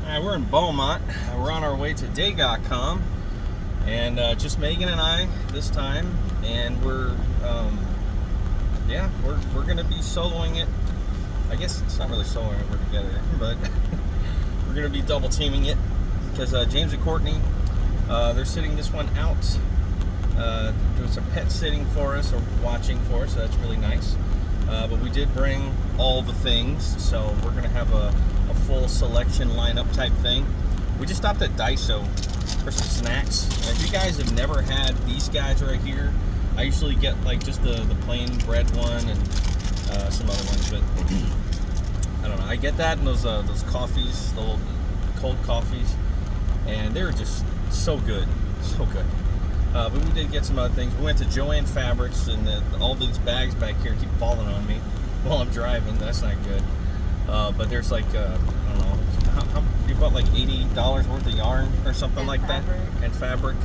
We're in Beaumont. We're on our way to DayGaCom, and just Megan and I this time, and we're gonna be soloing it. I guess it's not really soloing it, we're together, but we're gonna be double teaming it because James and Courtney, they're sitting this one out, doing some pet sitting for us or watching for us, so that's really nice. But we did bring all the things, so we're gonna have a full selection lineup type thing. We just stopped at Daiso for some snacks. And if you guys have never had these guys right here, I usually get like just the plain bread one and some other ones, but I don't know. I get that and those coffees, the little cold coffees, and they were just so good, so good. But we did get some other things. We went to Joann Fabrics, and all these bags back here keep falling on me while I'm driving. That's not good. But there's like, I don't know, how you bought like $80 worth of yarn or something and like fabric. That, and fabric.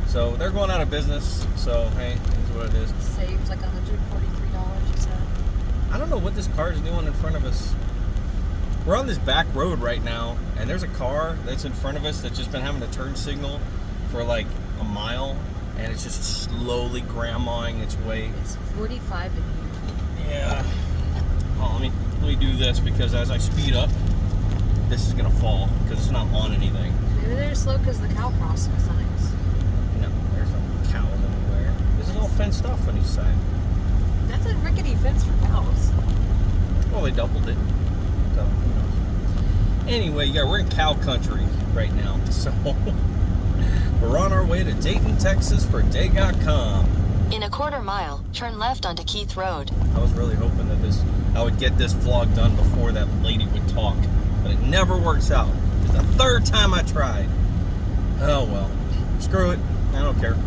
So they're going out of business. So hey, this is what it is. Saves like $143, you said. I don't know what this car is doing in front of us. We're on this back road right now, and there's a car that's in front of us that's just been having a turn signal for like a mile, and it's just slowly grandmaing its way. It's 45 in here. Yeah. Oh, let me do this, because as I speed up, this is gonna fall because it's not on anything. Maybe they're slow because the cow crossing signs. No, there's no cows anywhere. This is all fenced off on each side. That's a rickety fence for cows. Well, they doubled it. So, who knows? Anyway, yeah, we're in cow country right now, so we're on our way to Dayton, Texas for DayGaCom. In a quarter mile, turn left onto Keith Road. I was really hoping that I would get this vlog done before that lady would talk, but it never works out. It's the third time I tried. Oh well, screw it. I don't care.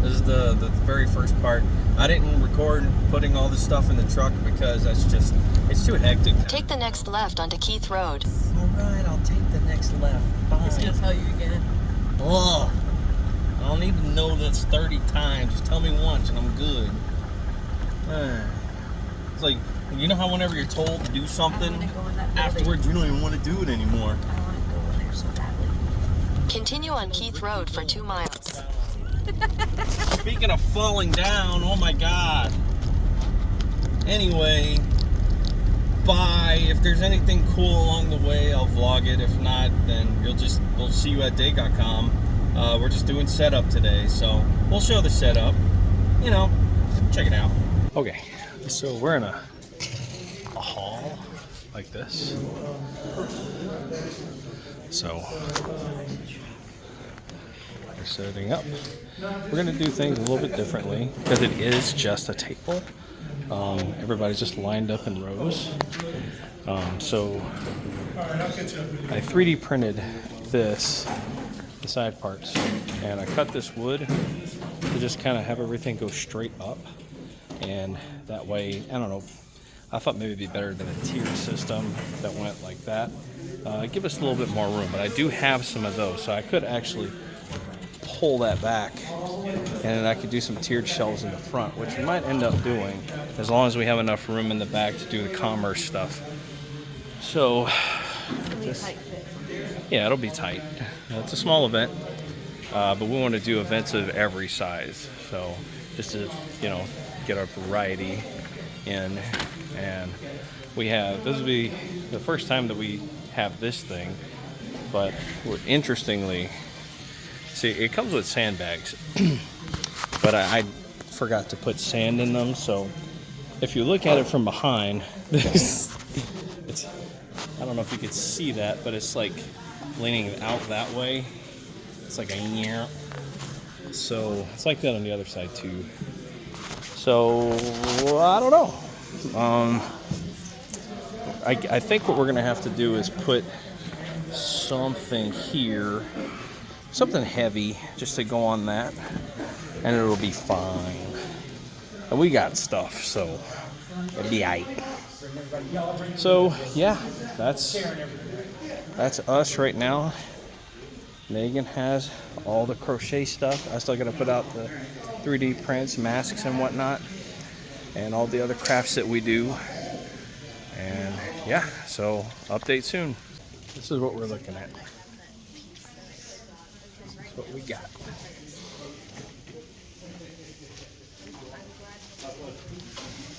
This is the very first part. I didn't record putting all this stuff in the truck because it's too hectic. Take the next left onto Keith Road. All right, I'll take the next left. Fine. It's gonna tell you again. Ugh. I don't need to know this 30 times. Just tell me once and I'm good. It's like, you know how whenever you're told to do something, afterwards you don't even want to do it anymore. I want to go in there so badly. Continue on Keith Road for 2 miles. Speaking of falling down, oh my god. Anyway, bye. If there's anything cool along the way, I'll vlog it. If not, then we'll see you at DayGaCom. We're just doing setup today, so we'll show the setup. You know, check it out. Okay, so we're in a hall like this. So we're setting up. We're gonna do things a little bit differently because it is just a table. Everybody's just lined up in rows. So I 3D printed this. The side parts, and I cut this wood to just kind of have everything go straight up, and that way, I don't know, I thought maybe it'd be better than a tiered system that went like that. Give us a little bit more room, but I do have some of those, so I could actually pull that back, and then I could do some tiered shelves in the front, which we might end up doing as long as we have enough room in the back to do the commerce stuff. So yeah, it'll be tight. It's a small event, but we want to do events of every size. So just to, you know, get our variety in. And this will be the first time that we have this thing, but interestingly, see, it comes with sandbags, but I forgot to put sand in them. So if you look at it from behind, I don't know if you could see that, but it's like leaning out that way. It's like a yeah. So it's like that on the other side too. So I don't know. I think what we're gonna have to do is put something here, something heavy, just to go on that, and it'll be fine. And we got stuff, so it'll be aight. So yeah, that's us right now. Megan has all the crochet stuff. I still gotta put out the 3D prints, masks and whatnot, and all the other crafts that we do. And yeah, so update soon. This is what we're looking at. That's what we got.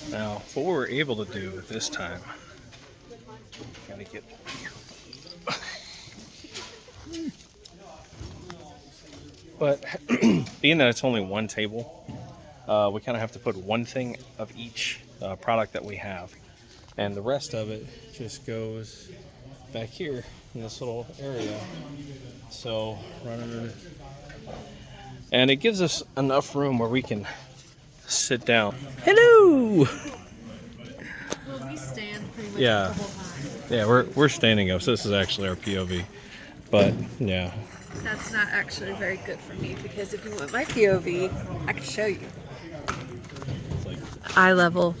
Now, what we were able to do this time, gotta get but being that it's only one table, we kind of have to put one thing of each product that we have, and the rest of it just goes back here in this little area. So and it gives us enough room where we can sit down. Hello. Well, we stand pretty much Yeah. the whole time. Yeah, we're standing up, so this is actually our POV. But yeah. That's not actually very good for me because if you want my POV, I can show you. It's like Eye level.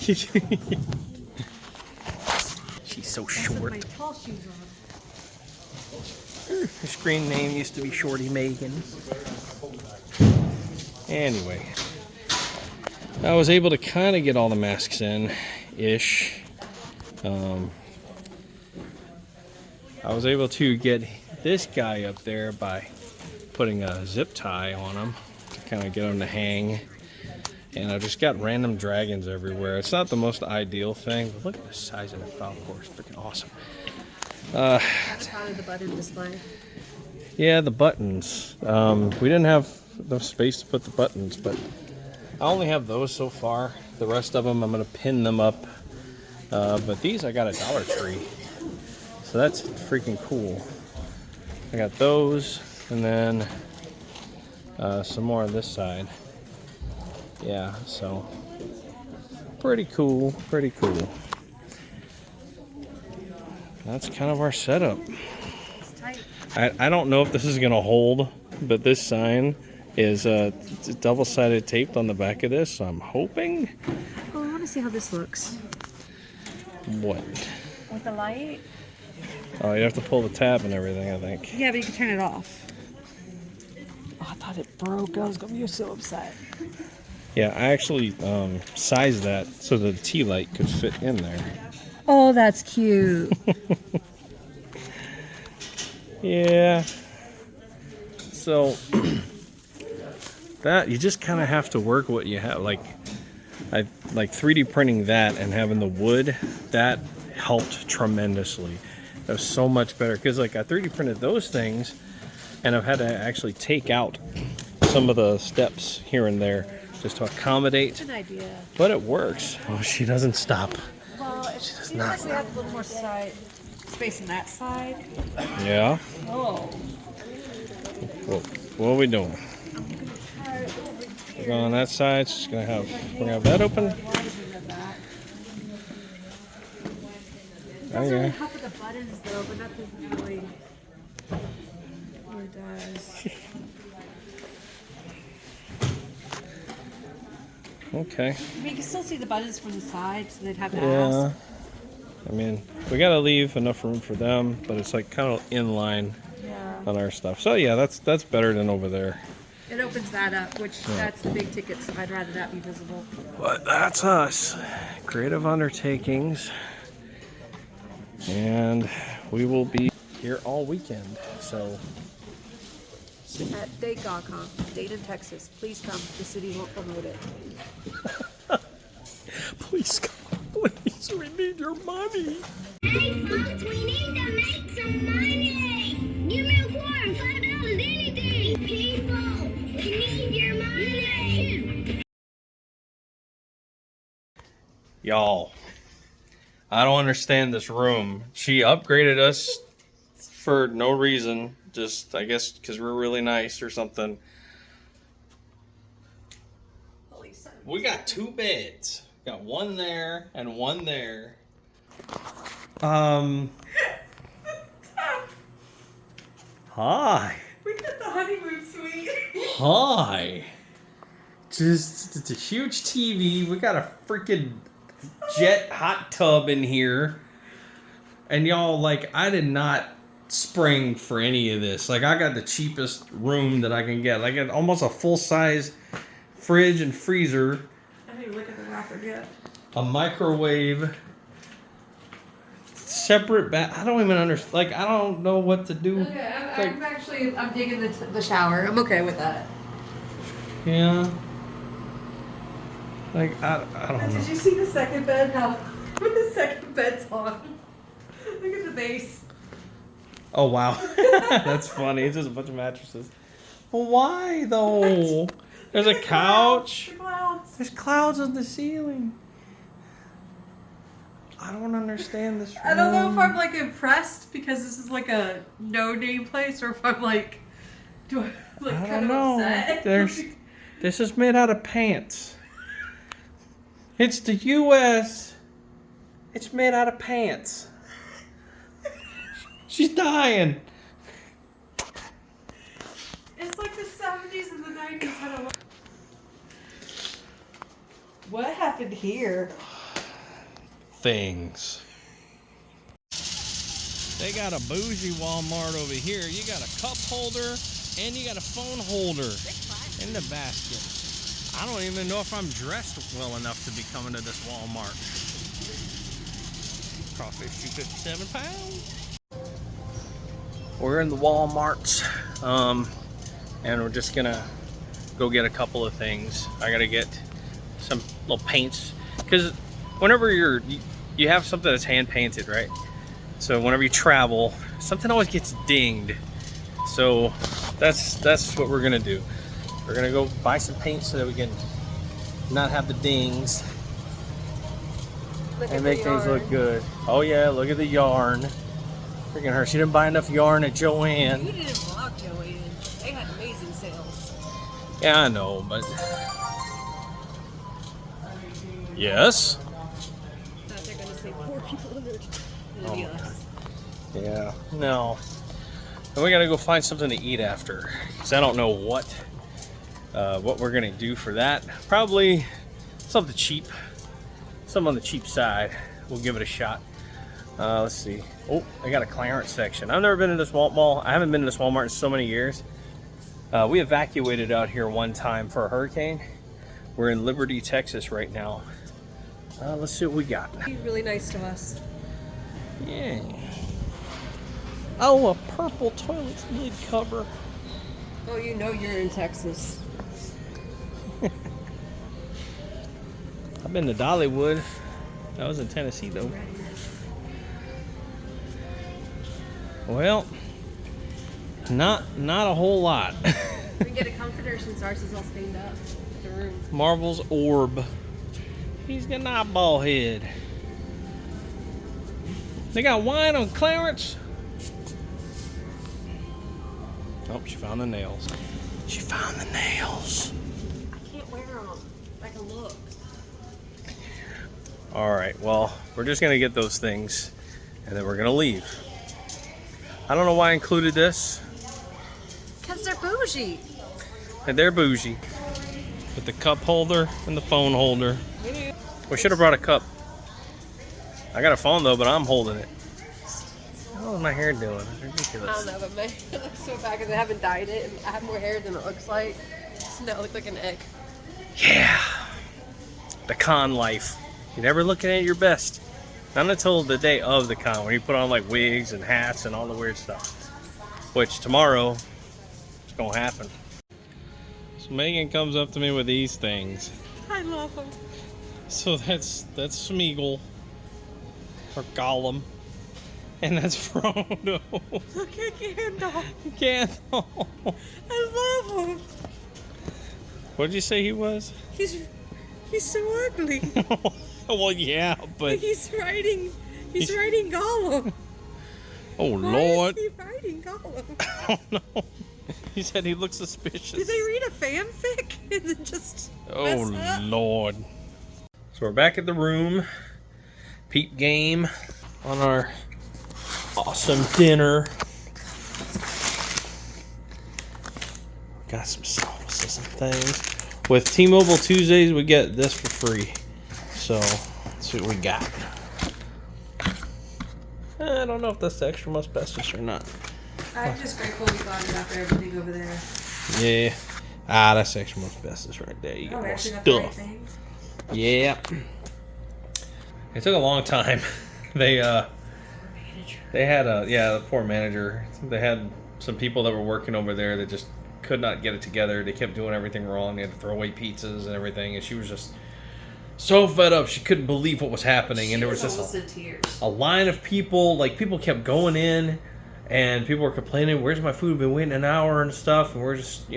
she's so With short. my tall shoes on. Her screen name used to be Shorty Megan. Anyway, I was able to kind of get all the masks in ish. I was able to get this guy up there by putting a zip tie on him to kind of get him to hang. And I just got random dragons everywhere. It's not the most ideal thing, but look at the size of the golf course. Freaking awesome. That's probably the button display. Yeah, the buttons. We didn't have enough space to put the buttons, but I only have those so far. The rest of them, I'm going to pin them up. But these I got at Dollar Tree. So that's freaking cool. I got those, and then some more on this side. Yeah, so pretty cool, pretty cool. That's kind of our setup. It's tight. I don't know if this is gonna hold, but this sign is double-sided taped on the back of this, so I'm hoping. Oh, I want to see how this looks. What? With the light? Oh, you have to pull the tab and everything, I think. Yeah, but you can turn it off. Oh, I thought it broke. I was going to be so upset. Yeah, I actually sized that so the tea light could fit in there. Oh, that's cute. Yeah. So that you just kind of have to work what you have. Like 3D printing that and having the wood, that helped tremendously. That was so much better because like I 3D printed those things, and I've had to actually take out some of the steps here and there just to accommodate. Good idea. But it works. Oh, she doesn't stop. Well, it She does seems not like we have a little more space on that side. Yeah. Oh. What are we doing? We're going on that side. She's gonna have we're gonna have that open. It doesn't really help with the buttons though, but nothing really does. Okay. I mean, you can still see the buttons from the side, so they'd have to Yeah. ask. I mean, we gotta leave enough room for them, but it's like kind of in line Yeah. on our stuff. So yeah, that's better than over there. It opens that up, which that's the big ticket, so I'd rather that be visible. But that's us. Creative Undertakings. And we will be here all weekend. So At DayGaCom, Dayton, Texas. Please come. The city won't promote it. please come. Please, we need your money. Hey folks, we need to make some money. Give me a quarter, $5, anything. People, we need your money. Y'all, I don't understand this room. She upgraded us for no reason. Just, I guess, because we're really nice or something. We got 2 beds. Got one there and one there. Hi. We got the honeymoon suite. Hi. Just, it's a huge TV. We got a freaking jet hot tub in here. And y'all, like, I did not spring for any of this. Like, I got the cheapest room that I can get. Like, almost a full-size fridge and freezer. I didn't even look at the wrapper yet. A microwave. separate bath. I don't even understand. Like, I don't know what to do. Okay, I'm digging the shower. I'm okay with that. Yeah. Like, I don't know. Did you see the second bed? How the second bed's on? Look at the base. Oh, wow. That's funny. It's just a bunch of mattresses. Well, why, though? There's a couch. The clouds. There's clouds on the ceiling. I don't understand this room. I don't know if I'm like impressed because this is like a no-name place, or if I'm like, kind of upset. This is made out of pants. It's the U.S. It's made out of pants. She's dying. It's like the 70s and the 90s. I don't know. What happened here? Things. They got a bougie Walmart over here. You got a cup holder and you got a phone holder in the basket. I don't even know if I'm dressed well enough to be coming to this Walmart. Crawfish, 257 pounds. We're in the Walmarts, and we're just gonna go get a couple of things. I gotta get some little paints, because whenever you have something that's hand painted, right? So whenever you travel, something always gets dinged. So that's what we're gonna do. We're gonna go buy some paint so that we can not have the dings and make things look good. Oh yeah, look at the yarn. Freaking her, she didn't buy enough yarn at Joann. You didn't vlog Joann. They had amazing sales. Yeah, I know, but yes. Thought they're gonna say poor people in there. Oh my Us. Yeah, no. And we gotta go find something to eat after, because I don't know what we're gonna do for that. Probably something cheap, something on the cheap side. We'll give it a shot. Let's see. Oh, they got a clearance section. I've never been in this mall. I haven't been in this Walmart in so many years. We evacuated out here one time for a hurricane. We're in Liberty, Texas right now. Let's see what we got. He's really nice to us. Yeah. Oh, a purple toilet lid cover. Oh, you know you're in Texas. I've been to Dollywood. That was in Tennessee, though. Well, not a whole lot. We can get a comforter since ours is all stained up. The room. Marvel's orb. He's got an eyeball head. They got wine on clearance. Oh, she found the nails. She found the nails. I can't wear them. I can look. All right, well, we're just gonna get those things and then we're gonna leave. I don't know why I included this. Because they're bougie. And they're bougie. With the cup holder and the phone holder. We should have brought a cup. I got a phone though, but I'm holding it. What is my hair doing? It's ridiculous. I don't know, but my hair looks so bad because I haven't dyed it and I have more hair than it looks like. So now I look like an egg. Yeah. The con life. You're never looking at your best. Not until the day of the con, when you put on like wigs and hats and all the weird stuff. Which tomorrow, it's gonna happen. So Megan comes up to me with these things. I love them. So that's Smeagol, or Gollum, and that's Frodo. Look at Gandalf. Gandalf. I love him. What did you say he was? He's so ugly. Well, yeah, but He's riding Gollum. oh Why Lord. is he riding Gollum? I don't know. He said he looks suspicious. Did they read a fanfic and then just Oh mess up? Lord. So we're back at the room. Peep game on our awesome dinner. Got some sauces and things. With T-Mobile Tuesdays, we get this for free. So, let's see what we got. I don't know if that's the extra asbestos or not. I'm just grateful we got it after everything over there. Yeah. Ah, that's extra asbestos right there. You get Oh, we more actually got the right stuff. thing. Yeah. It took a long time. They manager. They had the poor manager. They had some people that were working over there that just could not get it together. They kept doing everything wrong. They had to throw away pizzas and everything, and she was just so fed up. She couldn't believe what was happening, and there was just a line of people. Like, people kept going in, and people were complaining, "Where's my food? Been waiting an hour and stuff." And we're just,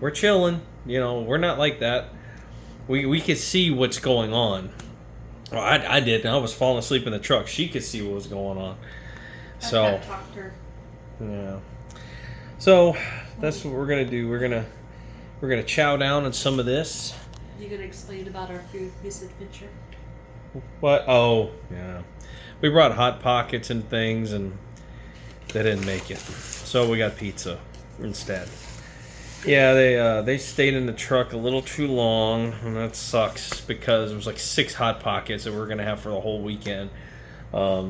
we're chilling. We're not like that. We could see what's going on. Well, I did. I was falling asleep in the truck. She could see what was going on. So, yeah. So that's what we're gonna do. We're gonna chow down on some of this. You gonna explain about our food misadventure? What? Oh, yeah. We brought Hot Pockets and things, and they didn't make it. So we got pizza instead. Yeah, they stayed in the truck a little too long, and that sucks because it was like 6 Hot Pockets that we were gonna have for the whole weekend.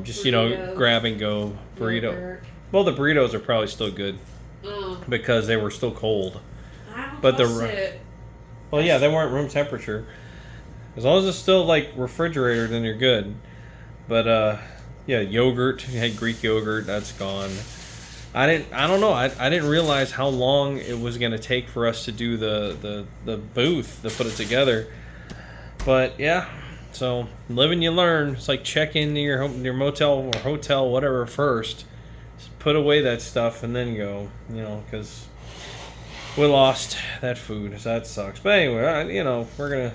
Just Burritos, grab and go burrito. Yogurt. Well, the burritos are probably still good because they were still cold. But well, yeah, they weren't room temperature. As long as it's still like refrigerator, then you're good. But yeah, yogurt. You had Greek yogurt. That's gone. I don't know. I didn't realize how long it was gonna take for us to do the booth to put it together. But yeah, so live and you learn. It's like check into your motel or hotel, whatever, first. Just put away that stuff and then go. Because we lost that food, so that sucks. But anyway, we're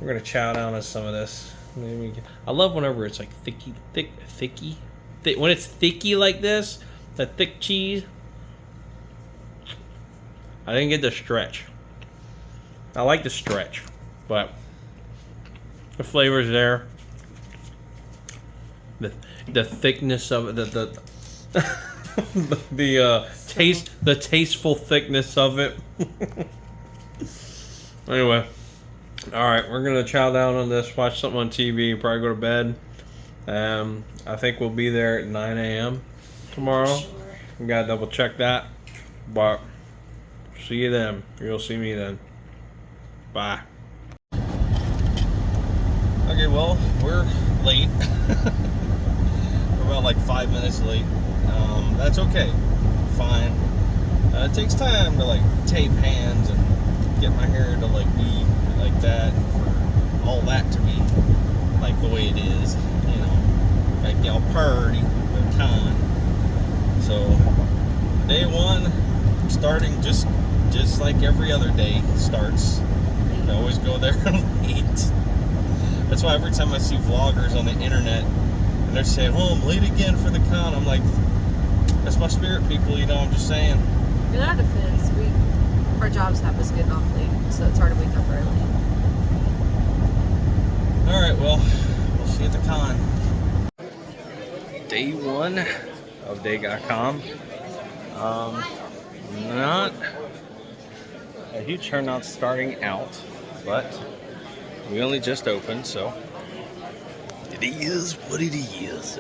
gonna chow down on some of this. I love whenever it's like thicky. When it's thicky like this. The thick cheese. I didn't get the stretch. I like the stretch, but the flavor's there. The thickness of it, the tasteful thickness of it. Anyway, all right, we're gonna chow down on this. Watch something on TV. Probably go to bed. I think we'll be there at 9 a.m. tomorrow. Sure. We gotta double check that. But see you then. You'll see me then. Bye. Okay, well, we're late. We're about like 5 minutes late. That's okay. Fine. It takes time to like tape hands and get my hair to like be like that, for all that to be like the way it is. Like y'all party the con. So day one, starting just like every other day starts. I always go there late. That's why every time I see vloggers on the internet and they're saying, "Oh, I'm late again for the con," I'm like, that's my spirit, people. I'm just saying. In our defense, our jobs have us getting off late, so it's hard to wake up early. All right, well, we'll see you at the con. Day one of DayGaCom. Not a huge turnout starting out, but we only just opened, so it is what it is.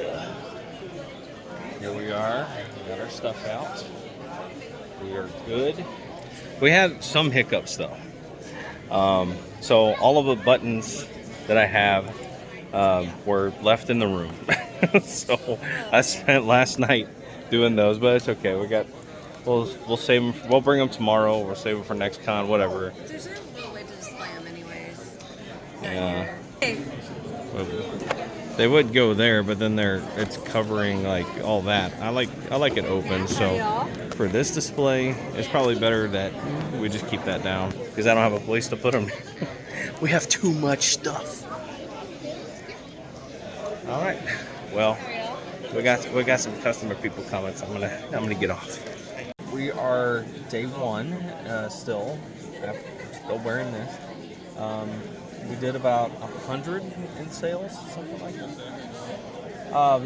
Here we are. We got our stuff out. We are good. We had some hiccups though. So all of the buttons that I have were left in the room. So I spent last night doing those, but it's okay. We'll save them. We'll bring them tomorrow. We'll save them for next con, whatever. There's no real way to display them anyways. Yeah. They would go there, but then it's covering like all that. I like it open. So for this display, it's probably better that we just keep that down because I don't have a place to put them. We have too much stuff. All right. Well, we got some customer people coming, so I'm gonna get off. We are day one, still wearing this. We did about 100 in sales, something like that. I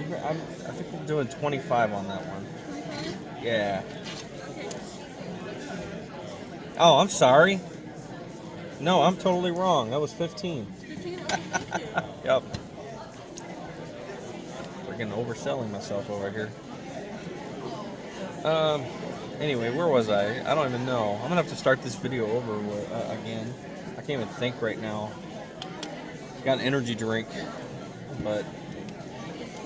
think we're doing 25 on that one. Yeah. Oh, I'm sorry. No, I'm totally wrong. That was 15. Yep. Freaking overselling myself over here. Anyway, where was I? I don't even know. I'm gonna have to start this video over again. I can't even think right now. Got an energy drink, but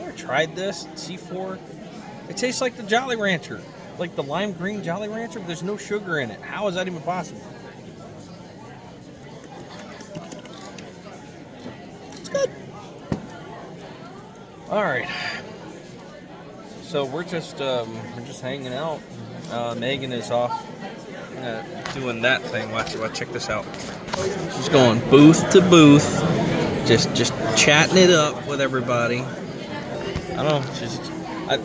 ever tried this C4? It tastes like the Jolly Rancher, like the lime green Jolly Rancher, but there's no sugar in it. How is that even possible? It's good. All right. So we're just hanging out. Megan is off doing that thing. Watch, check this out. She's going booth to booth, just chatting it up with everybody. I don't know.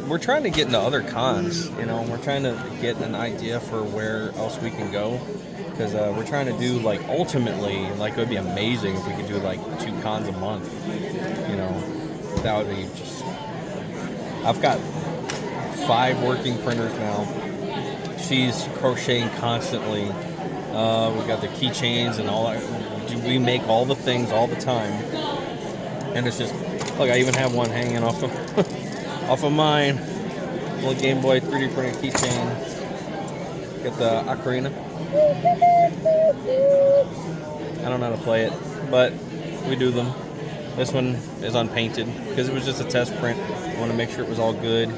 We're trying to get into other cons. You know, we're trying to get an idea for where else we can go, because we're trying to do, like, ultimately, like, it would be amazing if we could do like 2 cons a month. You know, that would be just. I've got 5 working printers now. She's crocheting constantly. We got the keychains and all that. We make all the things all the time, and it's just look. I even have one hanging off of mine. Little Game Boy 3D printed keychain. Got the ocarina. I don't know how to play it, but we do them. This one is unpainted because it was just a test print. I want to make sure it was all good.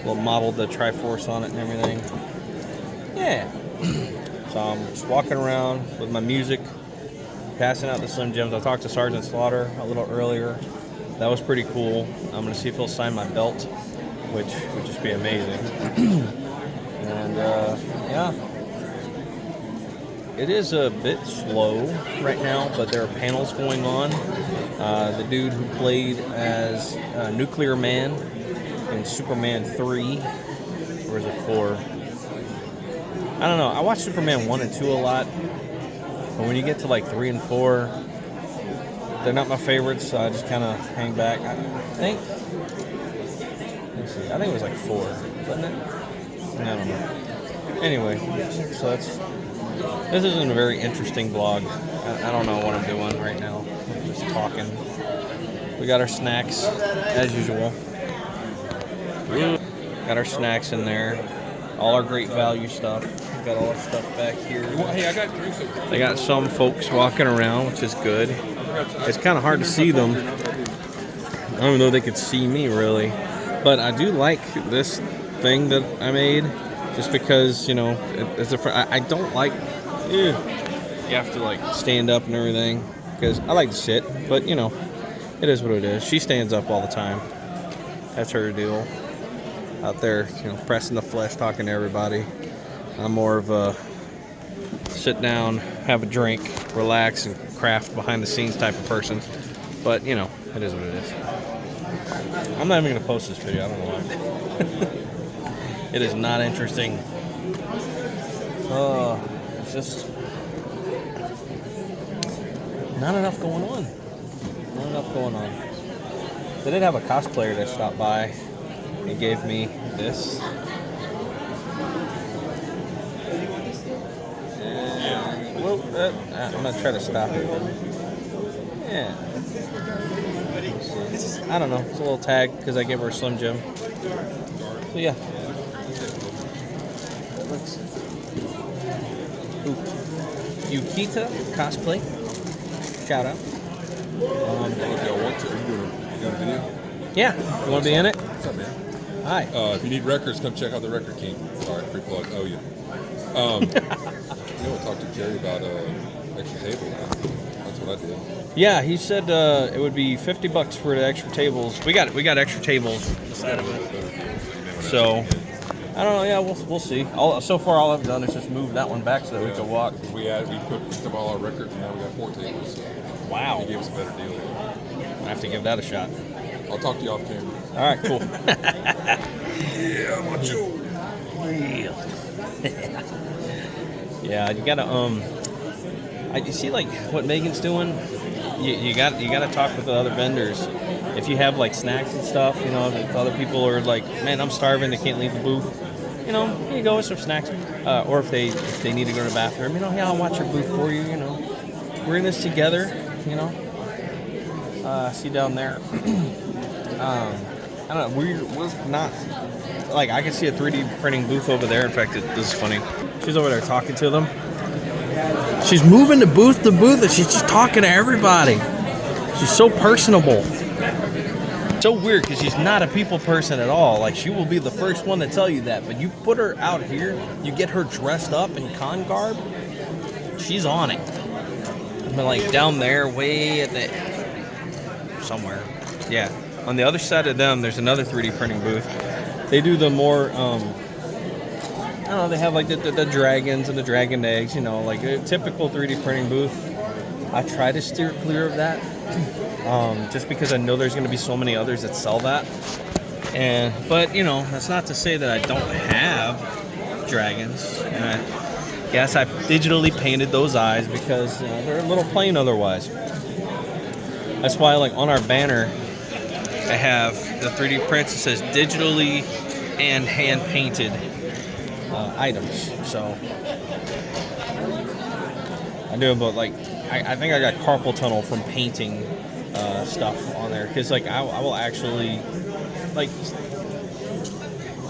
We'll model the Triforce on it and everything. Yeah. So I'm just walking around with my music, passing out the Slim Jims. I talked to Sergeant Slaughter a little earlier. That was pretty cool. I'm going to see if he'll sign my belt, which would just be amazing. And yeah. It is a bit slow right now, but there are panels going on. The dude who played as Nuclear Man in Superman 3, or is it 4? I don't know. I watched Superman 1 and 2 a lot, but when you get to like 3 and 4, they're not my favorites, so I just kind of hang back. I think it was like 4, wasn't it? I don't know. Anyway, so this isn't a very interesting vlog. I don't know what I'm doing right now. I'm just talking. We got our snacks, as usual. Got our snacks in there. All our great value stuff. We got all our stuff back here. Hey, I got drinks. They got some folks walking around, which is good. It's kind of hard to see them. I don't even know if they could see me, really. But I do like this thing that I made, just because, you know, I don't like... You have to, like, stand up and everything, because I like to sit, but, you know, it is what it is. She stands up all the time. That's her deal. Out there, you know, pressing the flesh, talking to everybody. I'm more of a sit down, have a drink, relax, and craft behind the scenes type of person. But, you know, it is what it is. I'm not even going to post this video. I don't know why. It is not interesting. It's just not enough going on. Not enough going on. They did have a cosplayer that stopped by and gave me this. I'm gonna try to stop it. Yeah. I don't know. It's a little tag because I gave her a Slim Jim. So yeah. Yukita cosplay. Shout out. If y'all want to, you got a video? Yeah. You want to be in it? What's up, man? Hi. If you need records, come check out the Record King. All right, free plug. Oh, yeah. You know, I talked to Jerry about extra table. That's what I did. Yeah, he said it would be $50 for the extra tables. We got extra tables beside of it. So I don't know. Yeah, we'll see. So far, all I've done is just move that one back so that we can walk. We picked up all our records, and now we got 4 tables. So wow. He gave us a better deal. I have to give that a shot. I'll talk to you off camera. All right, cool. Yeah, I'm on you. Yeah, you gotta you see like what Megan's doing. You gotta talk with the other vendors. If you have like snacks and stuff, you know, if other people are like, man, I'm starving, they can't leave the booth. You know, here you go with some snacks. Or if they need to go to the bathroom, you know, yeah, I'll watch your booth for you. You know, we're in this together. You know, see down there. I don't know. We're not like I can see a 3D printing booth over there. In fact, this is funny. She's over there talking to them. She's moving the booth to booth, and she's just talking to everybody. She's so personable. so weird because she's not a people person at all. Like, she will be the first one to tell you that. But you put her out here, you get her dressed up in con garb, she's on it. But like down there, way at the somewhere, yeah. On the other side of them, there's another 3D printing booth. They do the more, I don't know, they have like the dragons and the dragon eggs, you know, like a typical 3D printing booth. I try to steer clear of that, just because I know there's going to be so many others that sell that. But you know, that's not to say that I don't have dragons. And I guess I digitally painted those eyes because they're a little plain otherwise. That's why, like, on our banner, I have the 3D prints. It says digitally and hand painted items. So I do, but like I think I got carpal tunnel from painting stuff on there because like I will actually like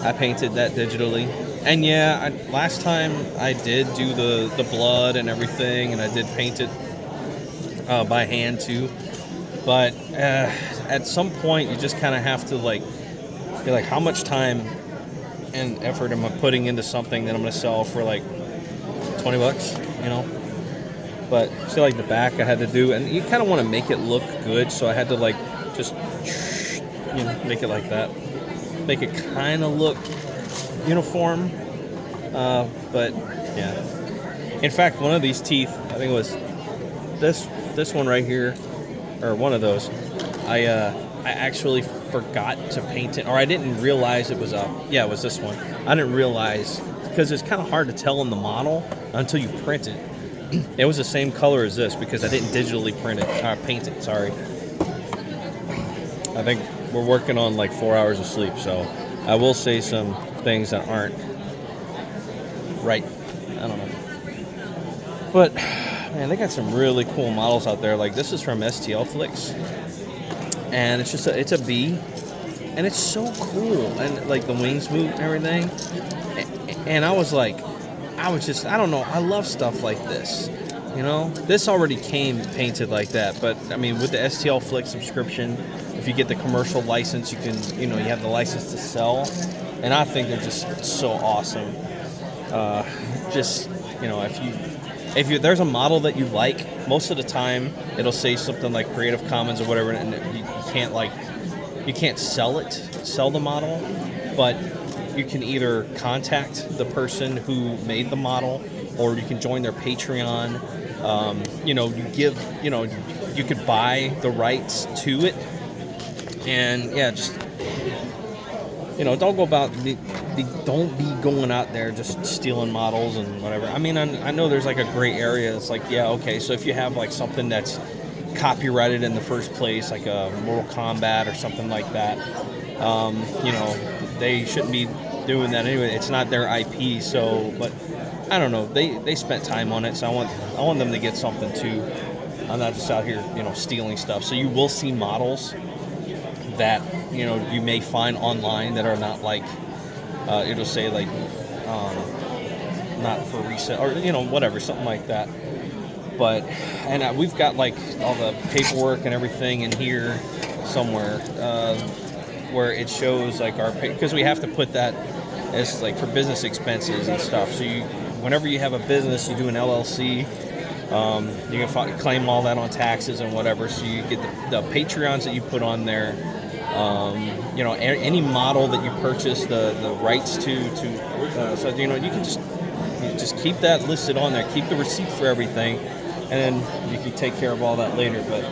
I painted that digitally. And yeah, last time I did do the blood and everything, and I did paint it by hand too. But at some point, you just kind of have to like, be like, how much time and effort am I putting into something that I'm going to sell for like $20, you know? But see, like the back I had to do, and you kind of want to make it look good, so I had to like just, you know, make it like that, make it kind of look uniform. But yeah. In fact, one of these teeth, I think it was this one right here. Or one of those, I actually forgot to paint it, or I didn't realize it was it was this one. I didn't realize, because it's kind of hard to tell in the model until you print it. It was the same color as this because I didn't digitally paint it, sorry. I think we're working on like 4 hours of sleep, so I will say some things that aren't right. I don't know. But man, they got some really cool models out there. Like this is from STL Flicks, and it's just it's a bee, and it's so cool, and like the wings move and everything. And I was like, I don't know, I love stuff like this. You know, this already came painted like that, but I mean, with the STL Flick subscription, if you get the commercial license, you can, you know, you have the license to sell, and I think they're just so awesome. Just, you know, if you there's a model that you like, most of the time it'll say something like Creative Commons or whatever, and you can't sell the model, but you can either contact the person who made the model, or you can join their Patreon. You know, you could buy the rights to it, and yeah, just, you know, don't be going out there just stealing models and whatever. I mean, I know there's like a gray area. It's like, yeah, okay, so if you have like something that's copyrighted in the first place, like a Mortal Kombat or something like that, you know, they shouldn't be doing that anyway. It's not their IP. So, but I don't know. They spent time on it, so I want them to get something too. I'm not just out here, you know, stealing stuff. So you will see models that, you know, you may find online that are not like, it'll say like, not for resale, or, you know, whatever, something like that. But, and we've got like all the paperwork and everything in here somewhere, where it shows like because we have to put that as like for business expenses and stuff. So whenever you have a business, you do an LLC, you can claim all that on taxes and whatever. So you get the Patreons that you put on there. You know, any model that you purchase the rights to, so you know, you can just keep that listed on there, keep the receipt for everything, and then you can take care of all that later. But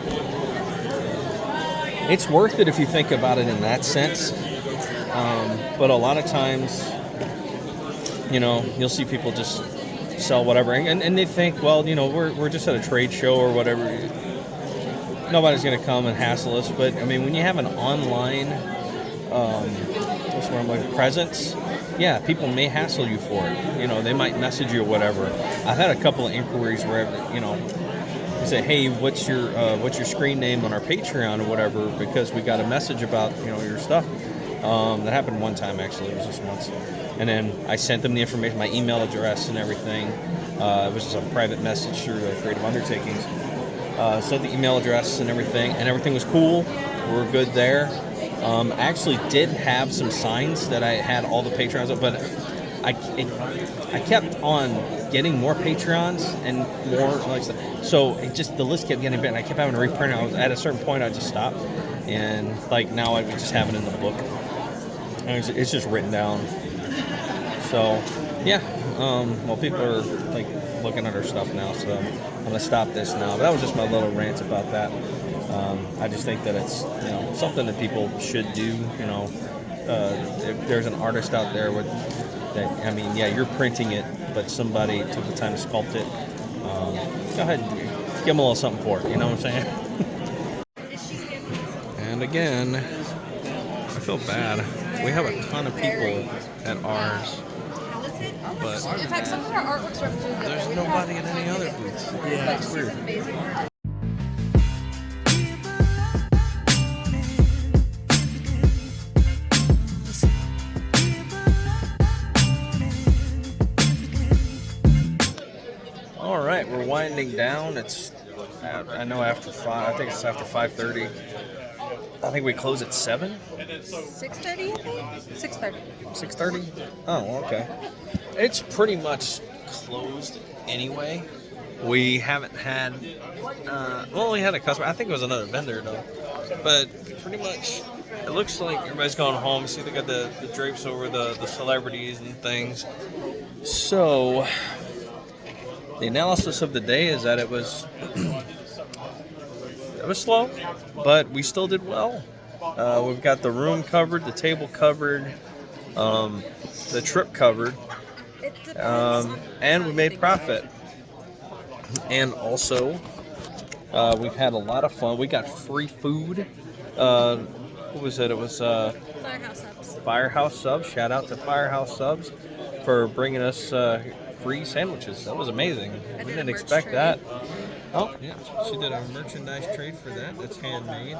it's worth it if you think about it in that sense. But a lot of times, you know, you'll see people just sell whatever, and they think, well, you know, we're just at a trade show or whatever. Nobody's going to come and hassle us. But I mean, when you have an online presence, yeah, people may hassle you for it. You know, they might message you or whatever. I've had a couple of inquiries where, you know, they say, hey, what's your screen name on our Patreon or whatever, because we got a message about, you know, your stuff. That happened one time, actually. It was just once. And then I sent them the information, my email address and everything. It was just a private message through Creative Undertakings. Sent the email address and everything was cool. We were good there. I actually did have some signs that I had all the Patreons, but I kept on getting more Patreons and more like stuff. So it just, the list kept getting bigger, and I kept having to reprint it. I was, at a certain point, I just stopped, and like now I just have it in the book, and it's just written down. So yeah, well, people are like looking at our stuff now, so I'm gonna stop this now. But that was just my little rant about that. I just think that it's, you know, something that people should do. You know, if there's an artist out there with that, I mean, yeah, you're printing it, but somebody took the time to sculpt it. Go ahead and give them a little something for it. You know what I'm saying? And again, I feel bad. We have a ton of people at ours, but In fact, some of our artworks represented. there's nobody at any other booths. Yeah, it's weird. Amazing. All right, we're winding down. It's, I know, after 5. I think it's after 5:30. I think we close at 7. 6:30, I think. 6:30. 6:30. Oh, okay. It's pretty much closed anyway. We haven't had. Well, we had a customer. I think it was another vendor though. But pretty much, it looks like everybody's going home. See, they got the drapes over the celebrities and things. So. The analysis of the day is that it was slow, but we still did well. We've got the room covered, the table covered, the trip covered, and we made profit. And also, we've had a lot of fun. We got free food. What was it? It was Firehouse Subs. Firehouse Subs. Shout out to Firehouse Subs for bringing us free sandwiches. That was amazing. We didn't expect that. Oh, yeah. She did a merchandise trade for that. That's handmade.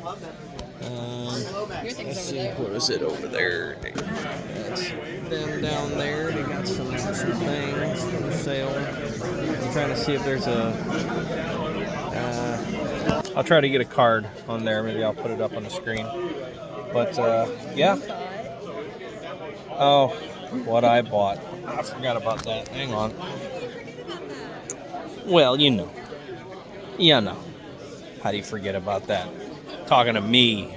Let's see. What is it over there? That's them down there. They got some things for sale. I'm trying to see if there's a... I'll try to get a card on there. Maybe I'll put it up on the screen. But, yeah. Oh, what I bought. I forgot about that. Hang on. Well, you know. You know. How do you forget about that? Talking to me.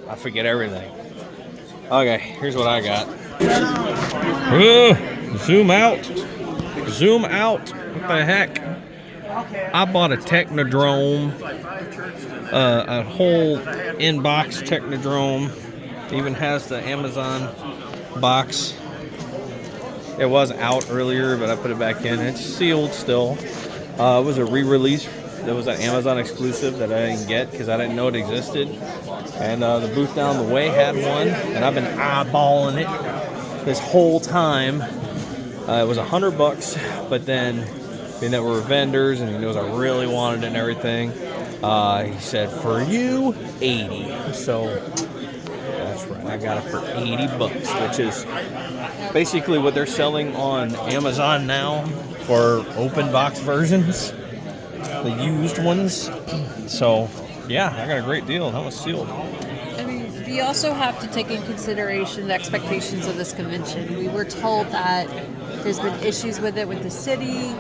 I forget everything. Okay, here's what I got. Zoom out. Zoom out. What the heck? I bought a Technodrome. A whole in-box Technodrome. It even has the Amazon box. It was out earlier, but I put it back in. It's sealed still. It was a re-release. That was an Amazon exclusive that I didn't get because I didn't know it existed. And the booth down the way had one, and I've been eyeballing it this whole time. It was $100, but then being that we're vendors and he knows I really wanted it and everything, he said, for you, 80. So that's right, I got it for $80, which is basically what they're selling on Amazon now for open box versions, the used ones. So yeah, I got a great deal. That was sealed. I mean, we also have to take in consideration the expectations of this convention. We were told that there's been issues with it with the city,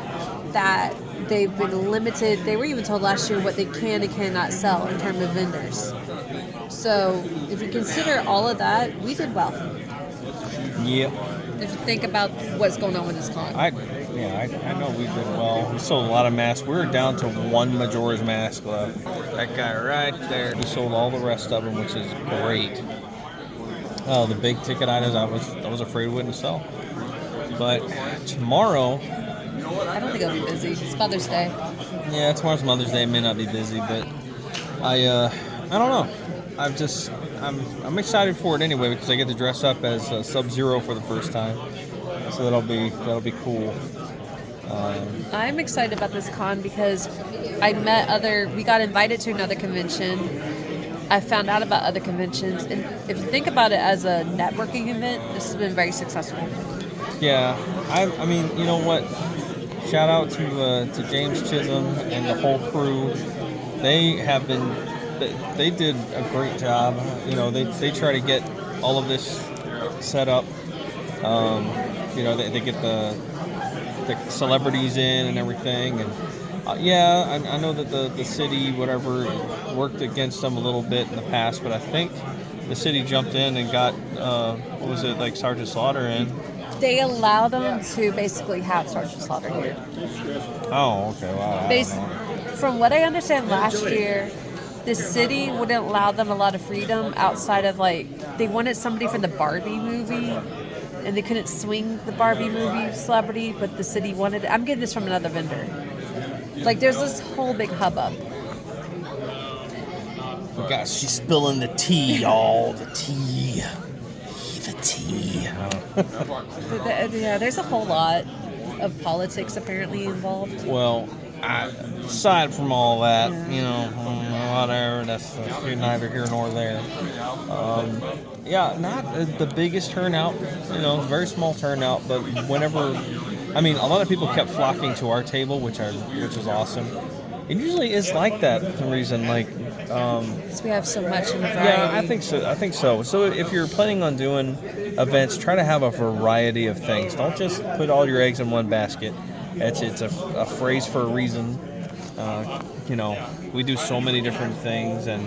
that they've been limited. They were even told last year what they can and cannot sell in terms of vendors. So if you consider all of that, we did well. Yeah. If you think about what's going on with this con. I know we did well. We sold a lot of masks. We were down to one Majora's Mask left. That guy right there. We sold all the rest of them, which is great. The big ticket items I was afraid we wouldn't sell. But tomorrow, I don't think I'll be busy. It's Mother's Day. yeah, tomorrow's Mother's Day. It may not be busy, but I don't know. I'm excited for it anyway because I get to dress up as Sub-Zero for the first time. So that'll be cool. I'm excited about this con because we got invited to another convention. I found out about other conventions, and if you think about it as a networking event, this has been very successful. Yeah, I mean, you know what? Shout out to James Chisholm and the whole crew. They have been they did a great job. You know, they try to get all of this set up. You know, they get the celebrities in and everything, and yeah, I know that the city, whatever, worked against them a little bit in the past, but I think the city jumped in and got, what was it, like Sergeant Slaughter in. They allow them to basically have Sergeant Slaughter here. Oh, okay, wow. From what I understand, last year, the city wouldn't allow them a lot of freedom outside of, like, they wanted somebody from the Barbie movie, and they couldn't swing the Barbie movie celebrity, but the city wanted it. I'm getting this from another vendor. Like, there's this whole big hubbub. Oh gosh, she's spilling the tea, y'all. The tea. The tea. Yeah, there's a whole lot of politics apparently involved. Well, aside from all that, you know, whatever, that's neither here nor there. Yeah, not the biggest turnout, you know, very small turnout, but whenever, I mean, a lot of people kept flocking to our table, which is awesome. It usually is like that for some reason, like, Because we have so much in the variety. yeah, I think so. So if you're planning on doing events, try to have a variety of things. Don't just put all your eggs in one basket. It's a phrase for a reason. You know, we do so many different things, and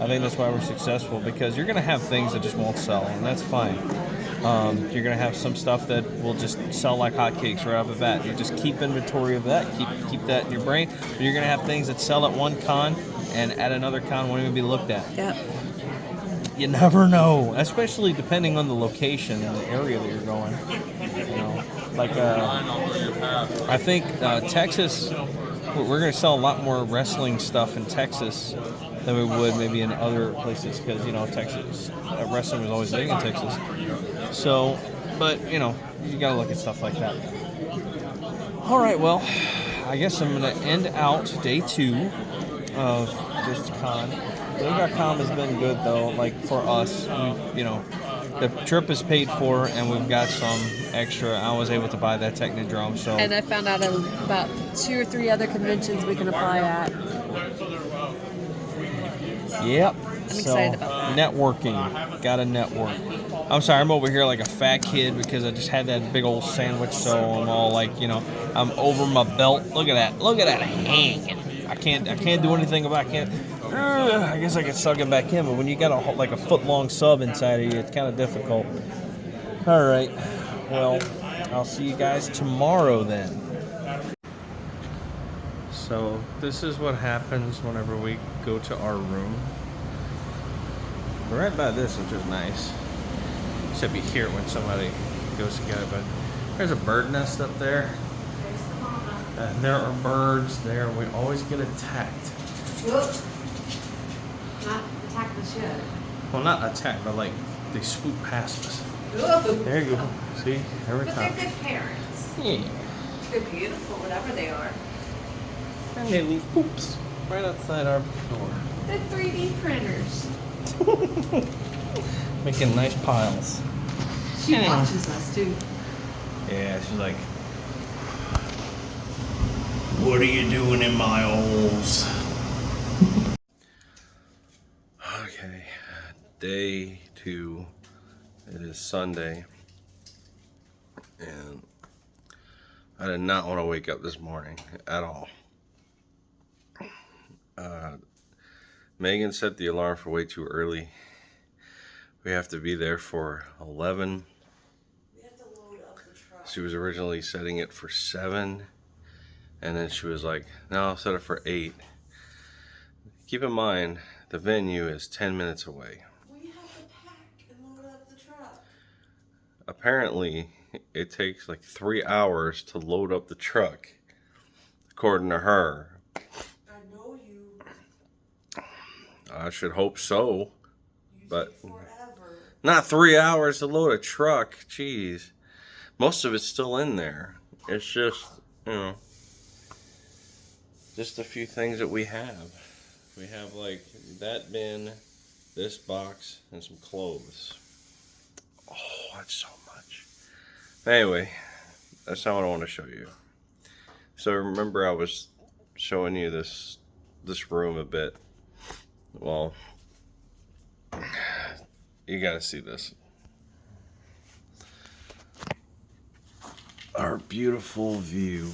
I think that's why we're successful, because you're going to have things that just won't sell, and that's fine. You're going to have some stuff that will just sell like hotcakes right off the bat. You just keep inventory of that, keep that in your brain. But you're going to have things that sell at one con and at another con won't even be looked at. Yep. You never know, especially depending on the location and the area that you're going. You know, like I think Texas, we're going to sell a lot more wrestling stuff in Texas than we would maybe in other places, because, you know, Texas, wrestling was always big in Texas. So, but, you know, you got to look at stuff like that. All right, well, I guess I'm going to end out day 2 of this con. DayGaCom has been good, though, like, for us. You know, the trip is paid for, and we've got some extra. I was able to buy that Technodrome, so. And I found out about 2 or 3 other conventions we can apply at. Yep. I'm excited about that. Networking. Gotta network. I'm sorry, I'm over here like a fat kid because I just had that big old sandwich, so I'm all like, you know, I'm over my belt. Look at that. Look at that hanging. I can't do anything about it. I guess I could suck it back in, but when you got a foot-long sub inside of you, it's kind of difficult. All right. Well, I'll see you guys tomorrow then. So this is what happens whenever we go to our room. We're right by this, which is nice. Except you hear it when somebody goes to get it. But there's a bird nest up there. And there are birds there. We always get attacked. Whoop. Not attack the shed. Well, not attacked, but like they swoop past us. Whoop. There you go. See? Every But time. they're good parents. Yeah. They're beautiful, whatever they are. And they leave poops right outside our door. They're 3D printers. Making nice piles. She watches us too. Yeah, she's like, what are you doing in my holes? Okay, day 2. It is Sunday. And I did not want to wake up this morning at all. Megan set the alarm for way too early. We have to be there for 11. We have to load up the truck. She was originally setting it for 7, and then she was like, no, I'll set it for 8. Keep in mind, the venue is 10 minutes away. We have to pack and load up the truck. Apparently, it takes like 3 hours to load up the truck, according to her. I know you. I should hope so, but Forever. not 3 hours to load a truck. Jeez. Most of it's still in there. It's just, you know, just a few things that we have. We have like that bin, this box, and some clothes. Oh, that's so much. Anyway, that's not what I want to show you. So remember I was showing you this room a bit. Well, you gotta see this. Our beautiful view.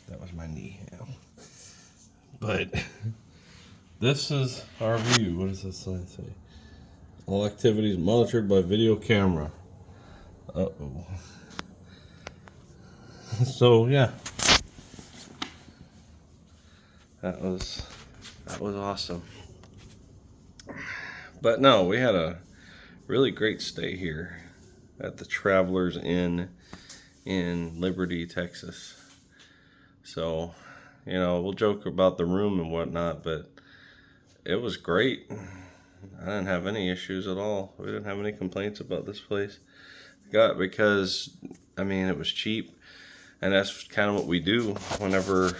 That was my knee. Yeah. But this is our view. What does this sign say? All activities monitored by video camera. Uh-oh. So yeah. That was awesome. But no, we had a really great stay here at the Travelers Inn in Liberty, Texas. So, you know, we'll joke about the room and whatnot, but it was great. I didn't have any issues at all. We didn't have any complaints about this place. Because, I mean, it was cheap, and that's kind of what we do whenever,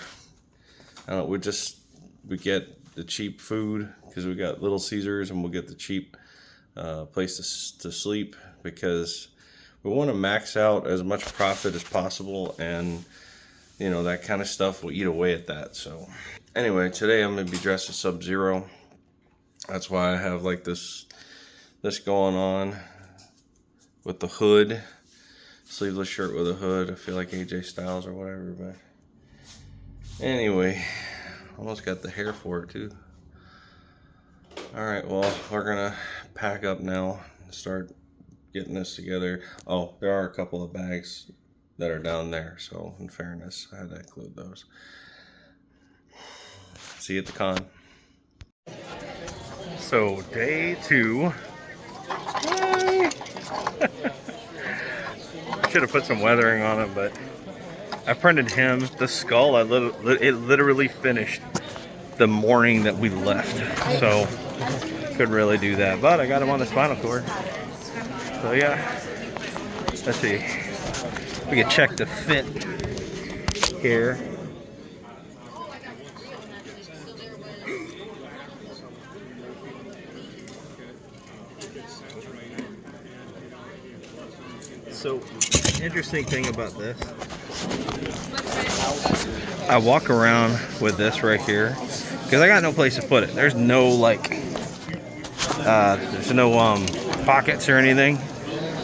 we get the cheap food, because we got Little Caesars, and we'll get the cheap place to sleep, because we want to max out as much profit as possible, and you know, that kind of stuff will eat away at that. So anyway, today I'm gonna be dressed as Sub-Zero. That's why I have like this going on with the hood, sleeveless shirt with a hood. I feel like AJ Styles or whatever, but anyway, almost got the hair for it too. All right, well, we're gonna pack up now and start getting this together. Oh, there are a couple of bags that are down there, so in fairness, I had to include those. See you at the con. So day 2. Should have put some weathering on it, but I printed him the skull. It literally finished the morning that we left, so couldn't really do that. But I got him on the spinal cord. So yeah, let's see. We can check the fit here. So, interesting thing about this, I walk around with this right here because I got no place to put it. There's no like, there's no pockets or anything.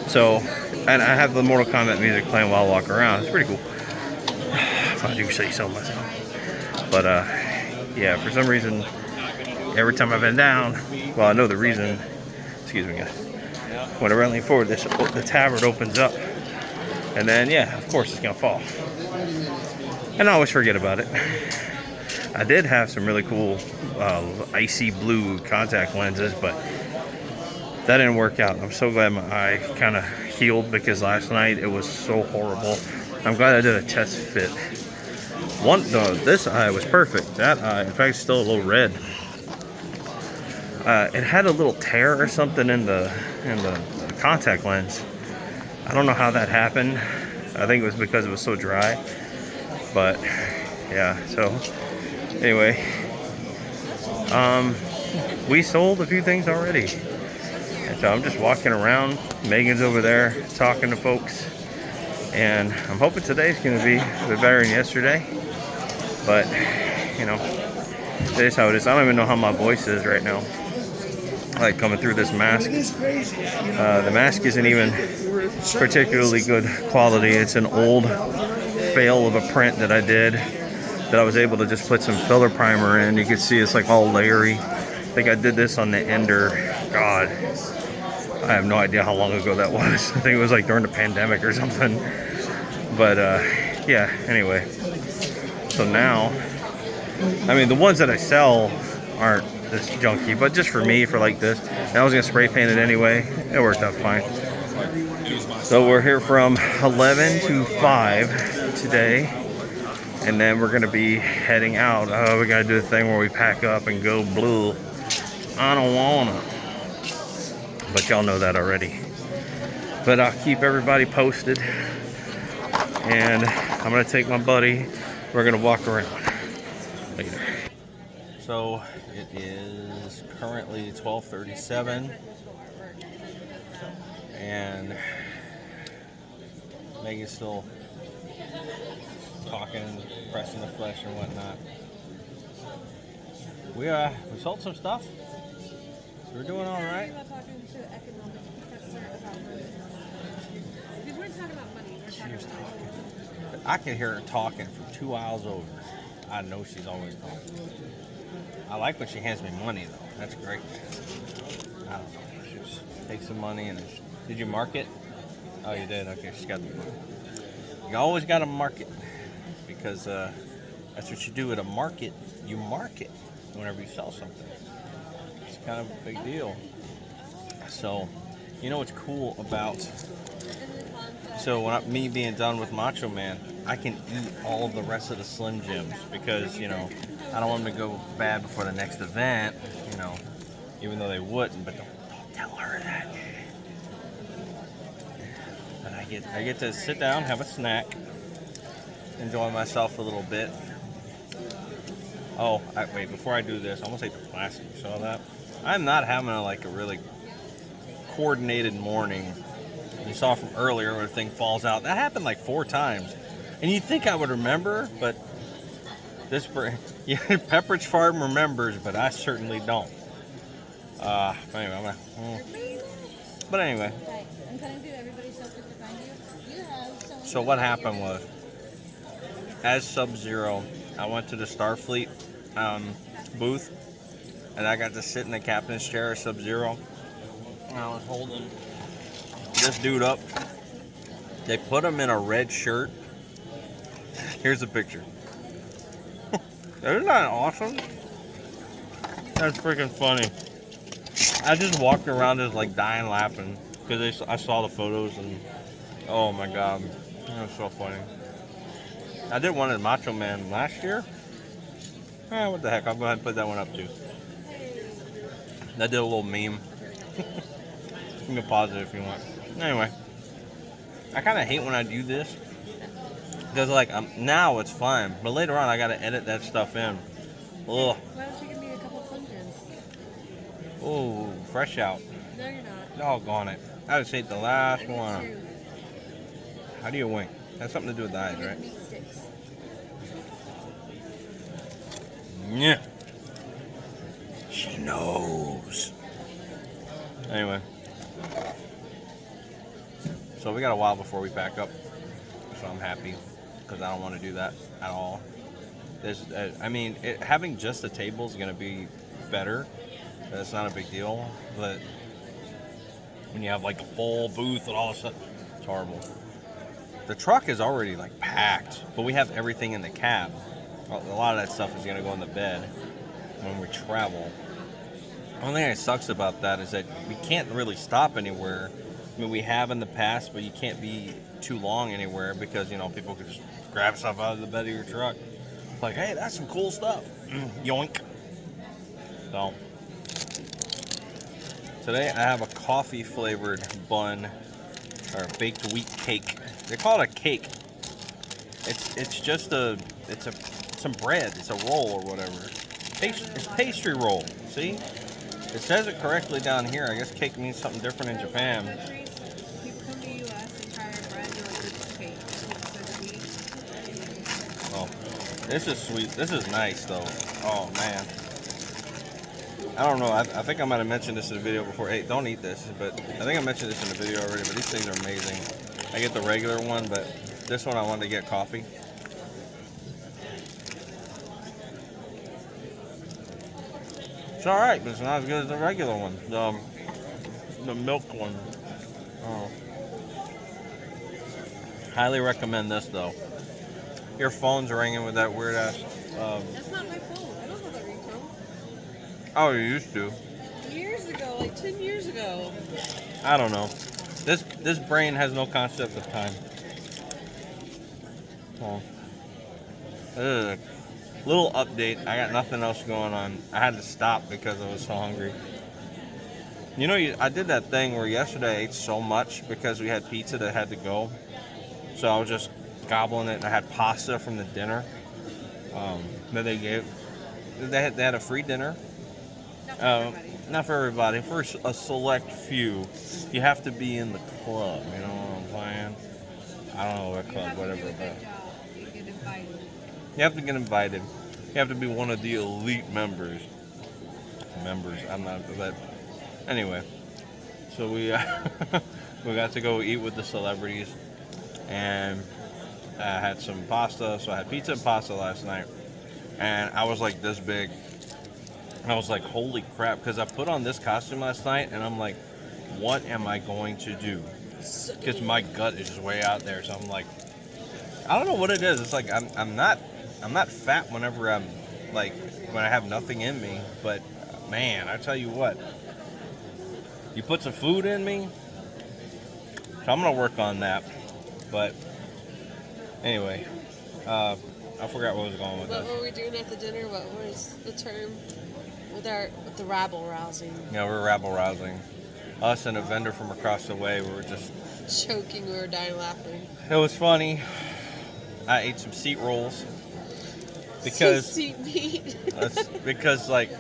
So, and I have the Mortal Kombat music playing while I walk around. It's pretty cool, if I do say so myself. But yeah, for some reason, every time I've been down, well, I know the reason. Excuse me, guys. Whenever I lean forward, the tabard opens up, and then yeah, of course it's gonna fall. And I always forget about it. I did have some really cool icy blue contact lenses, but that didn't work out. I'm so glad my eye kind of healed, because last night it was so horrible. I'm glad I did a test fit. This eye was perfect. That eye, in fact, it's still a little red. It had a little tear or something in the contact lens. I don't know how that happened. I think it was because it was so dry. But yeah, so anyway, we sold a few things already. And so I'm just walking around. Megan's over there talking to folks, and I'm hoping today's going to be a bit better than yesterday. But you know, it is how it is. I don't even know how my voice is right now, like coming through this mask. The mask isn't even particularly good quality. It's an old fail of a print that I did, that I was able to just put some filler primer in. You can see it's like all layery. I think I did this on the Ender. God, I have no idea how long ago that was. I think it was like during the pandemic or something. But yeah, anyway. So now, I mean, the ones that I sell aren't this junky, but just for me, for like this, and I was gonna spray paint it anyway. It worked out fine. So we're here from 11 to 5 today, and then we're gonna be heading out. We gotta do the thing where we pack up and go blue. I don't wanna, but y'all know that already. But I'll keep everybody posted, and I'm gonna take my buddy. We're gonna walk around later. So it is currently 12:37, and Megan's still talking, pressing the flesh and whatnot. We sold some stuff. So we're doing all right. Talking to an economics professor about money. We weren't talking about money. We were talking about money. I can hear her talking for 2 hours over. I know she's always talking. I like when she hands me money though. That's great. I don't know. She just takes some money and did you mark it? Oh, you did. Okay, she's got the money. You always got to mark it because that's what you do at a market. You mark it whenever you sell something. It's kind of a big deal. So, you know what's cool about? So when me being done with Macho Man, I can eat all of the rest of the Slim Jims because, you know, I don't want them to go bad before the next event, you know, even though they wouldn't, but don't tell her that. And I get to sit down, have a snack, enjoy myself a little bit. Oh, wait, before I do this, I almost ate the plastic, you saw that? I'm not having a really coordinated morning. You saw from earlier where the thing falls out. That happened like 4 times. And you'd think I would remember, but Pepperidge Farm remembers, but I certainly don't. Anyway, but anyway. I'm cutting through everybody's stuff to find you. You have someone. So what happened was, as Sub-Zero, I went to the Starfleet booth, and I got to sit in the captain's chair of Sub-Zero. And I was holding this dude up. They put him in a red shirt. Here's a picture. Isn't that awesome? That's freaking funny. I just walked around just like dying laughing because I saw the photos and oh my god, that was so funny. I did one at Macho Man last year. What the heck? I'll go ahead and put that one up too. I did a little meme. You can pause it if you want. Anyway, I kind of hate when I do this because like now it's fine, but later on I gotta edit that stuff in. Ugh. Why don't you give me a couple Slim Jims? Oh, fresh out. No, you're not. Doggone it. I just ate the last Me one. too. How do you wink? That's something to do with the eyes, Give me right? meat sticks. Yeah. She knows. Anyway. So we got a while before we pack up. So I'm happy because I don't want to do that at all. Having just a table is going to be better. That's not a big deal. But when you have like a full booth and all of a sudden, it's horrible. The truck is already like packed, but we have everything in the cab. A lot of that stuff is going to go in the bed when we travel. The only thing that sucks about that is that we can't really stop anywhere. I mean, we have in the past, but you can't be too long anywhere because, you know, people could just grab stuff out of the bed of your truck. Like, hey, that's some cool stuff. Yoink. So, today I have a coffee-flavored bun or baked wheat cake. They call it a cake. It's just some bread. It's a roll or whatever. It's pastry roll. See? It says it correctly down here. I guess cake means something different in Japan. People come to U.S. and try our bread. They're like, this is cake. It's so sweet. Oh, this is sweet. This is nice though. Oh man. I don't know. I think I might have mentioned this in the video before. Hey, don't eat this. But I think I mentioned this in the video already. But these things are amazing. I get the regular one, but this one I wanted to get coffee. It's all right, but it's not as good as the regular one. The milk one. Oh. Highly recommend this though. Your phone's ringing with that weird ass. That's not my phone. I don't have that ringtone. Oh, you used to. Years ago, like 10 years ago. I don't know. This brain has no concept of time. Oh. Little update. I got nothing else going on. I had to stop because I was so hungry. You know, I did that thing where yesterday I ate so much because we had pizza that had to go. So I was just gobbling it, and I had pasta from the dinner that they gave. They had a free dinner. Not for everybody. For a select few. You have to be in the club. You know what I'm saying? I don't know what club, whatever. But You get invited. you have to get invited. You have to be one of the elite members. members. I'm not, but anyway. So we we got to go eat with the celebrities, and I had some pasta. So I had pizza and pasta last night, and I was like this big. I was like, holy crap, because I put on this costume last night, and I'm like, what am I going to do? Because my gut is just way out there. So I'm like, I don't know what it is. It's like I'm not fat whenever I'm like when I have nothing in me. But man, I tell you what, you put some food in me, so I'm gonna work on that. But anyway, I forgot what I was going with What this. were we doing at the dinner? What was the term? With the rabble rousing. Yeah, we're rabble rousing. Us and a vendor from across the way, we were just Choking, we were dying laughing. It was funny. I ate some seat rolls because Seat meat. because like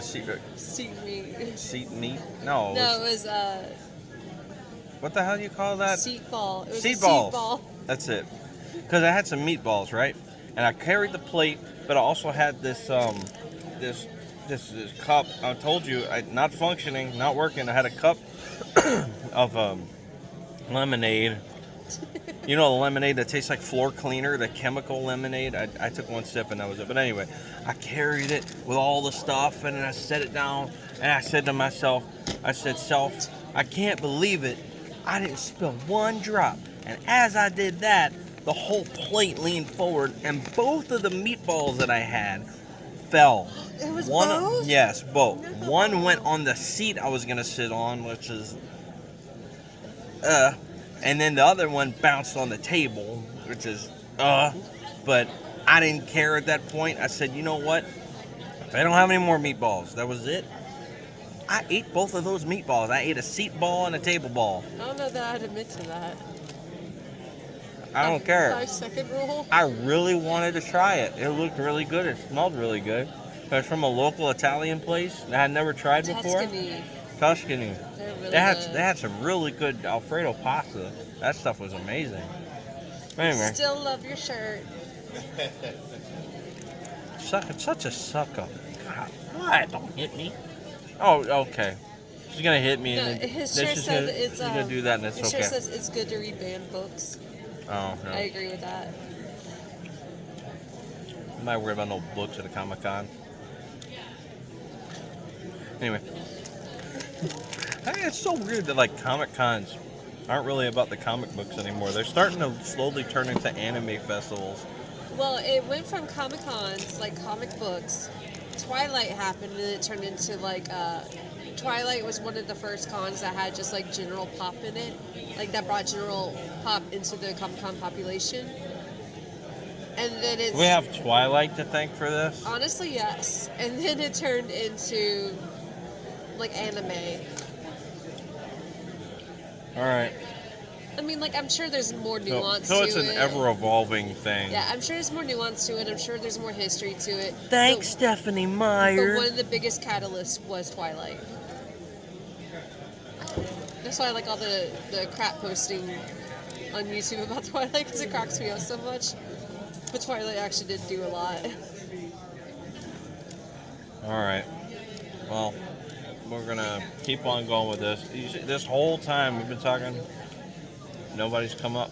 seat Seat meat. meat. No, No, it was what the hell do you call that? seat ball. It was Seat a balls. seat ball. That's it. Because I had some meatballs, right? And I carried the plate, but I also had this this cup. I told you, not functioning, not working. I had a cup of lemonade. You know the lemonade that tastes like floor cleaner, the chemical lemonade? I took one sip and that was it. But anyway, I carried it with all the stuff and then I set it down and I said to myself, self, I can't believe it. I didn't spill one drop. And as I did that, the whole plate leaned forward and both of the meatballs that I had fell. It was One, both? yes, both. One went on the seat I was gonna sit on, which is and then the other one bounced on the table, which is but I didn't care at that point. I said, you know what? I don't have any more meatballs. That was it. I ate both of those meatballs. I ate a seat ball and a table ball. I don't know that I'd admit to that. I don't care. 5-second rule. I really wanted to try it. It looked really good. It smelled really good. It was from a local Italian place that I had never tried before. Tuscany. They're really They had good. some really good Alfredo pasta. That stuff was amazing. Anyway, Still love your shirt. such a sucker. God, what? Don't hit me. Oh, okay. She's gonna hit me, No, and then his then shirt she's said gonna, it's she's gonna do that, and it's his okay. shirt says it's good to read banned books. Oh no. I agree with that. I'm not worried about no books at a Comic-Con. Anyway. Hey, it's so weird that like Comic-Cons aren't really about the comic books anymore. They're starting to slowly turn into anime festivals. Well, it went from Comic-Cons, like comic books. Twilight happened, and it turned into like Twilight was one of the first cons that had just like general pop in it, like that brought general pop into the Comic-Con population. And then it's We have Twilight to thank for this. honestly yes, and then it turned into like anime. All right. I mean, like I'm sure there's more So, nuance so it's to an it. ever-evolving thing. Yeah, I'm sure there's more nuance to it. I'm sure there's more history to it. Thanks, Stephanie But Meyer. one of the biggest catalysts was Twilight. That's why I like all the crap posting on YouTube about Twilight, because it cracks me up so much. But Twilight actually did do a lot. All right. Well, we're gonna keep on going with this. This whole time we've been talking, nobody's come up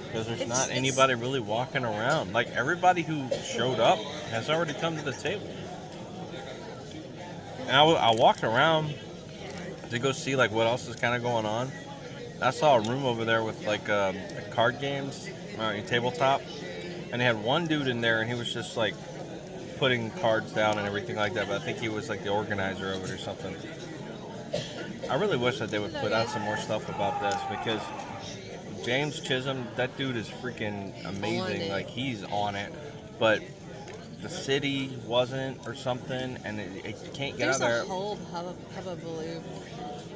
because there's not anybody really walking around. Like everybody who showed up has already come to the table. And I walked around to go see like what else is kind of going on. I saw a room over there with like card games, tabletop, and they had one dude in there, and he was just like putting cards down and everything like that. But I think he was like the organizer of it or something. I really wish that they would put out some more stuff about this because James Chisholm, that dude is freaking amazing. Like he's on it, but the city wasn't or something, and it can't get out there. There's a whole hubbubaloo.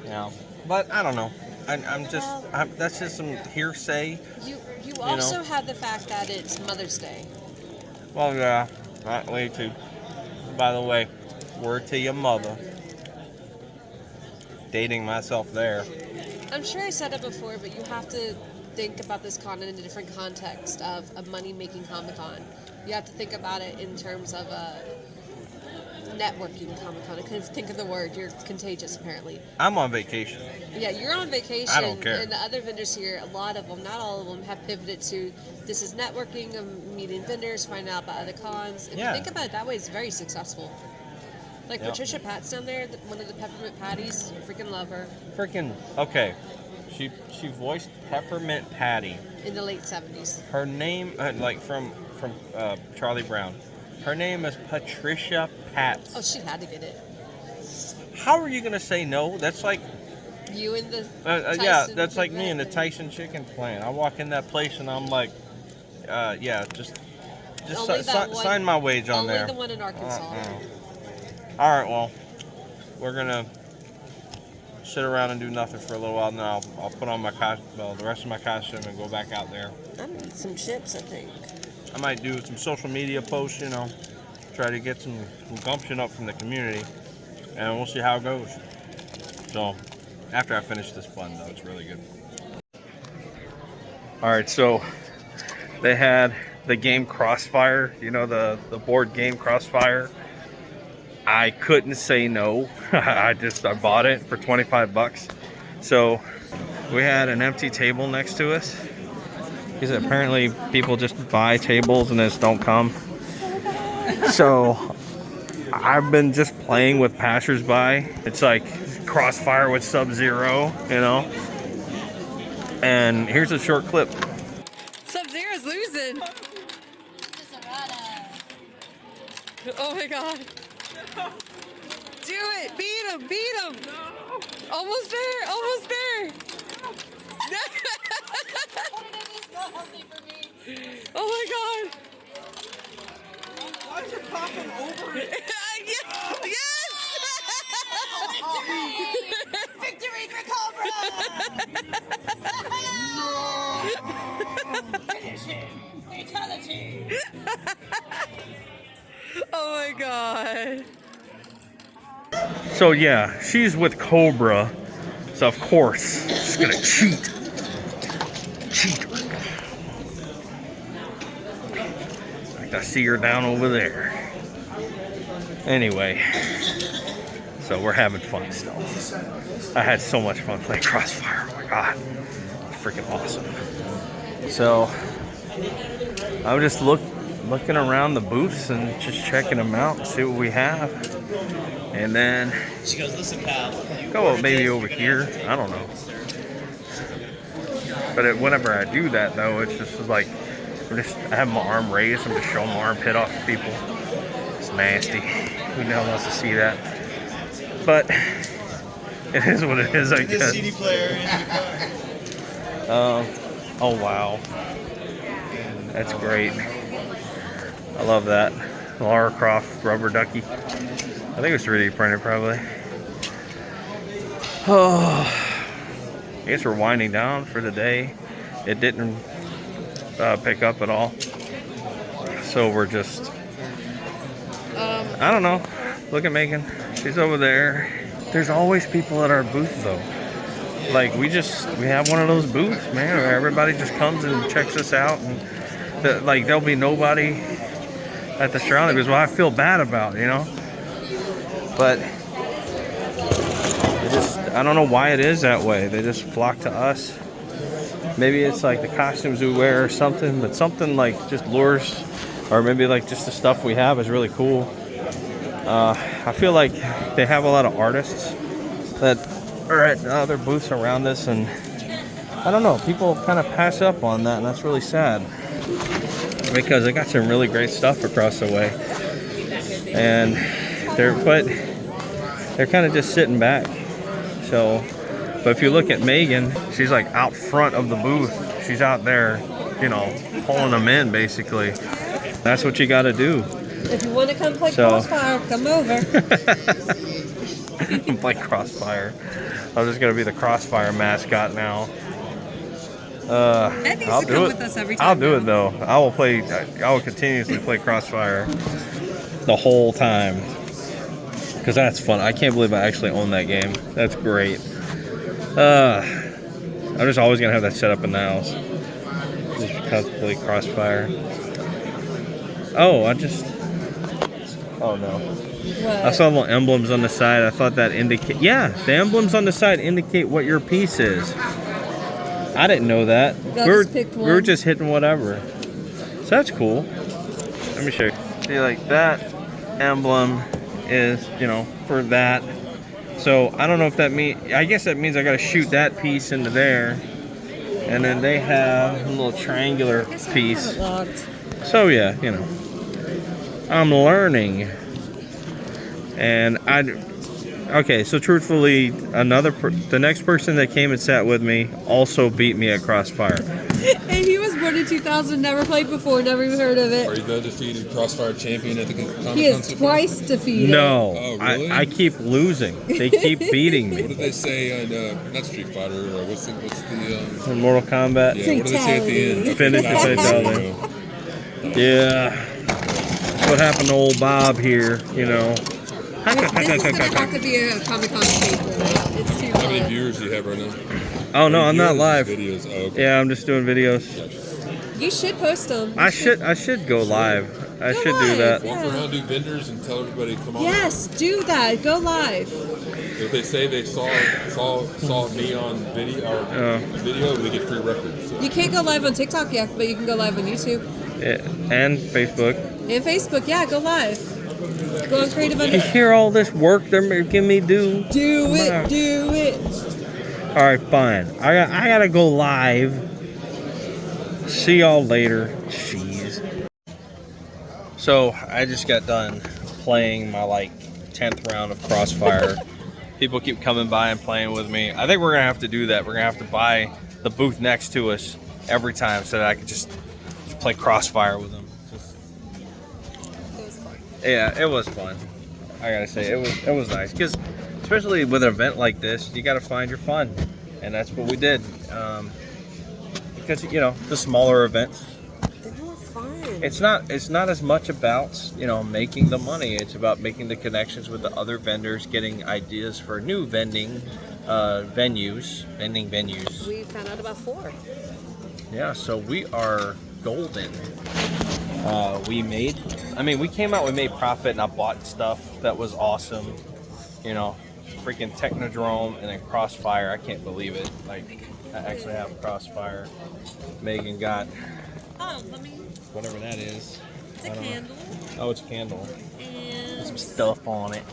Yeah, but I don't know. That's just some hearsay. You also have the fact that it's Mother's Day. Well, yeah, not way too. By the way, word to your mother. Dating myself there. I'm sure I said it before, but you have to think about this con in a different context of a money-making Comic-Con. You have to think about it in terms of networking Comic-Con. I couldn't think of the word. You're contagious, apparently. I'm on vacation. Yeah, you're on vacation. I don't care. And the other vendors here, a lot of them, not all of them, have pivoted to this is networking, meeting vendors, finding out about other cons. If you think about it that way, it's very successful. Like Patricia Pat's down there, one of the Peppermint Patties. Freaking love her. Freaking okay. She voiced Peppermint Patty In the late 70s. Her name, like from Charlie Brown. Her name is Patricia Patz. Oh, she had to get it. How are you gonna say no? That's like You and the yeah, Tyson that's like me plant in the and- Tyson chicken plant. I walk in that place and I'm like, yeah, just Only that one- sign my wage on Only there. the one in Arkansas. All right, well, we're gonna sit around and do nothing for a little while. Then I'll put on my the rest of my costume and go back out there. I need some chips, I think. I might do some social media posts, you know, try to get some gumption up from the community, and we'll see how it goes. So, after I finish this bun, though, it's really good. All right, so they had the game Crossfire, you know, the board game Crossfire. I couldn't say no. I bought it for 25 bucks. So we had an empty table next to us. Because apparently people just buy tables and just don't come. So I've been just playing with passersby. It's like Crossfire with Sub-Zero, you know. And here's a short clip. Sub-Zero's losing. Oh my god. Do it! Beat him! Beat him! No. Almost there! Almost there! Oh my god! Why is it popping over it? Yes! Victory for Cobra! Finish him! Fatality! Oh my god! So yeah, she's with Cobra. So of course, she's gonna cheat. Cheat. I see her down over there. Anyway, so we're having fun still. I had so much fun playing Crossfire. Oh my god, it's freaking awesome. So I'm just looking around the booths and just checking them out and see what we have. And then She goes, listen, pal. go maybe over here. I don't know. But whenever I do that, though, it's just like I have my arm raised. I'm just showing my armpit off to people. It's nasty. Who the hell wants to see that? But it is what it is, I This guess. CD player in the car. Oh wow, that's great. I love that. Lara Croft rubber ducky. I think it was 3D printed, probably. Oh, I guess we're winding down for the day. It didn't pick up at all, so we're just. I don't know. Look at Megan. She's over there. There's always people at our booth, though. Like we have one of those booths, man, where everybody just comes and checks us out, and there'll be nobody at the surrounding because I feel bad about, you know. But I don't know why it is that way. They just flock to us. Maybe it's like the costumes we wear or something, but something like just lures, or maybe like just the stuff we have is really cool. I feel like they have a lot of artists that are at other booths around us, and I don't know, people kind of pass up on that, and that's really sad because they got some really great stuff across the way, and they're kind of just sitting back. So, but if you look at Megan, she's like out front of the booth. She's out there, you know, pulling them in basically. That's what you got to do. If you want to come play Crossfire, come over. Play Crossfire. I'm just gonna be the Crossfire mascot now. I'll do it. I'll do it though. I will continuously play Crossfire the whole time because that's fun. I can't believe I actually own that game. That's great. I'm just always gonna have that set up in the house. Just because play Crossfire. Oh, Oh no. What? I saw little emblems on the side. I thought that indicate. Yeah, the emblems on the side indicate what your piece is. I didn't know that. I just picked We were one. just hitting whatever. So that's cool. Let me show you. See, like that emblem is, you know, for that. So I don't know if that means. I guess that means I got to shoot that piece into there, and then they have a little triangular piece. Locked. So yeah, you know, I'm learning, and okay. So truthfully, the next person that came and sat with me also beat me at Crossfire. And he was born in 2000, never played before, never even heard of Are it. you the defeated Crossfire champion at the Comic-Con? He is so far? twice defeated. No, Oh, really? I keep losing. They keep beating What me. did they say on not Street Fighter? Or what's the In Mortal Kombat. yeah? What did they say at the end? Finish the fatality. Yeah, that's what happened to old Bob here. You know. This is going to have to be a Comic-Con staple. It's too How many fun. viewers do you have right now? Oh no, I'm not Videos? live. Videos. Oh, okay. Yeah, I'm just doing videos. You should post them. I should go live. I Go should do live. that. Walk around, do vendors, and tell everybody come on. Yes, do that. Go live. If they say they saw me on video, they get free records. So. You can't go live on TikTok yet, but you can go live on YouTube. Yeah, and Facebook. And Facebook, yeah, go live. Go on Creative You Under. hear all this work they're making me do? Do it, do it. All right, fine. I gotta go live. See y'all later. Jeez. So I just got done playing my 10th round of Crossfire. People keep coming by and playing with me. I think we're gonna have to do that. We're gonna have to buy the booth next to us every time so that I can just play Crossfire with them. Yeah, it was fun. I gotta say, it was nice because especially with an event like this, you gotta find your fun, and that's what we did. Because you know the smaller events, They're more fun. it's not as much about making the money. It's about making the connections with the other vendors, getting ideas for new vending venues. We found out about 4. Yeah, so we are golden. We made profit, and I bought stuff that was awesome. Freaking Technodrome and then Crossfire. I can't believe it. I actually have Crossfire. Megan got whatever that is. It's a candle. Oh, it's a candle. And Some stuff on it.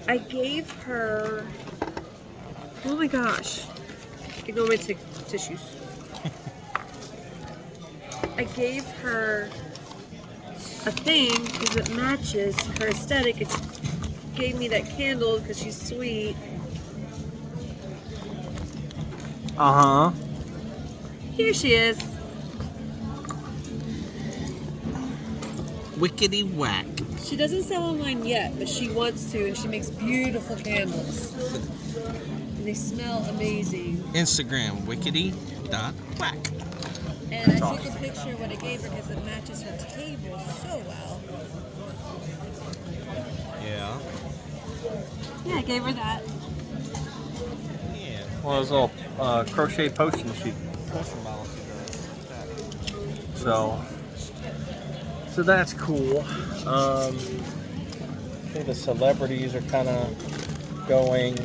I gave her. Oh my gosh. You go into tissues. I gave her a thing because it matches her aesthetic. It gave me that candle because she's sweet. Uh-huh. Here she is. Wickety whack. She doesn't sell online yet, but she wants to, and she makes beautiful candles. And they smell amazing. Instagram, wickety.whack. And I took a picture of what I gave her because it matches her table so well. Yeah. Yeah, I gave her that. Yeah. Well, there's a little crochet potion bottle she does. So that's cool. I think the celebrities are kind of going.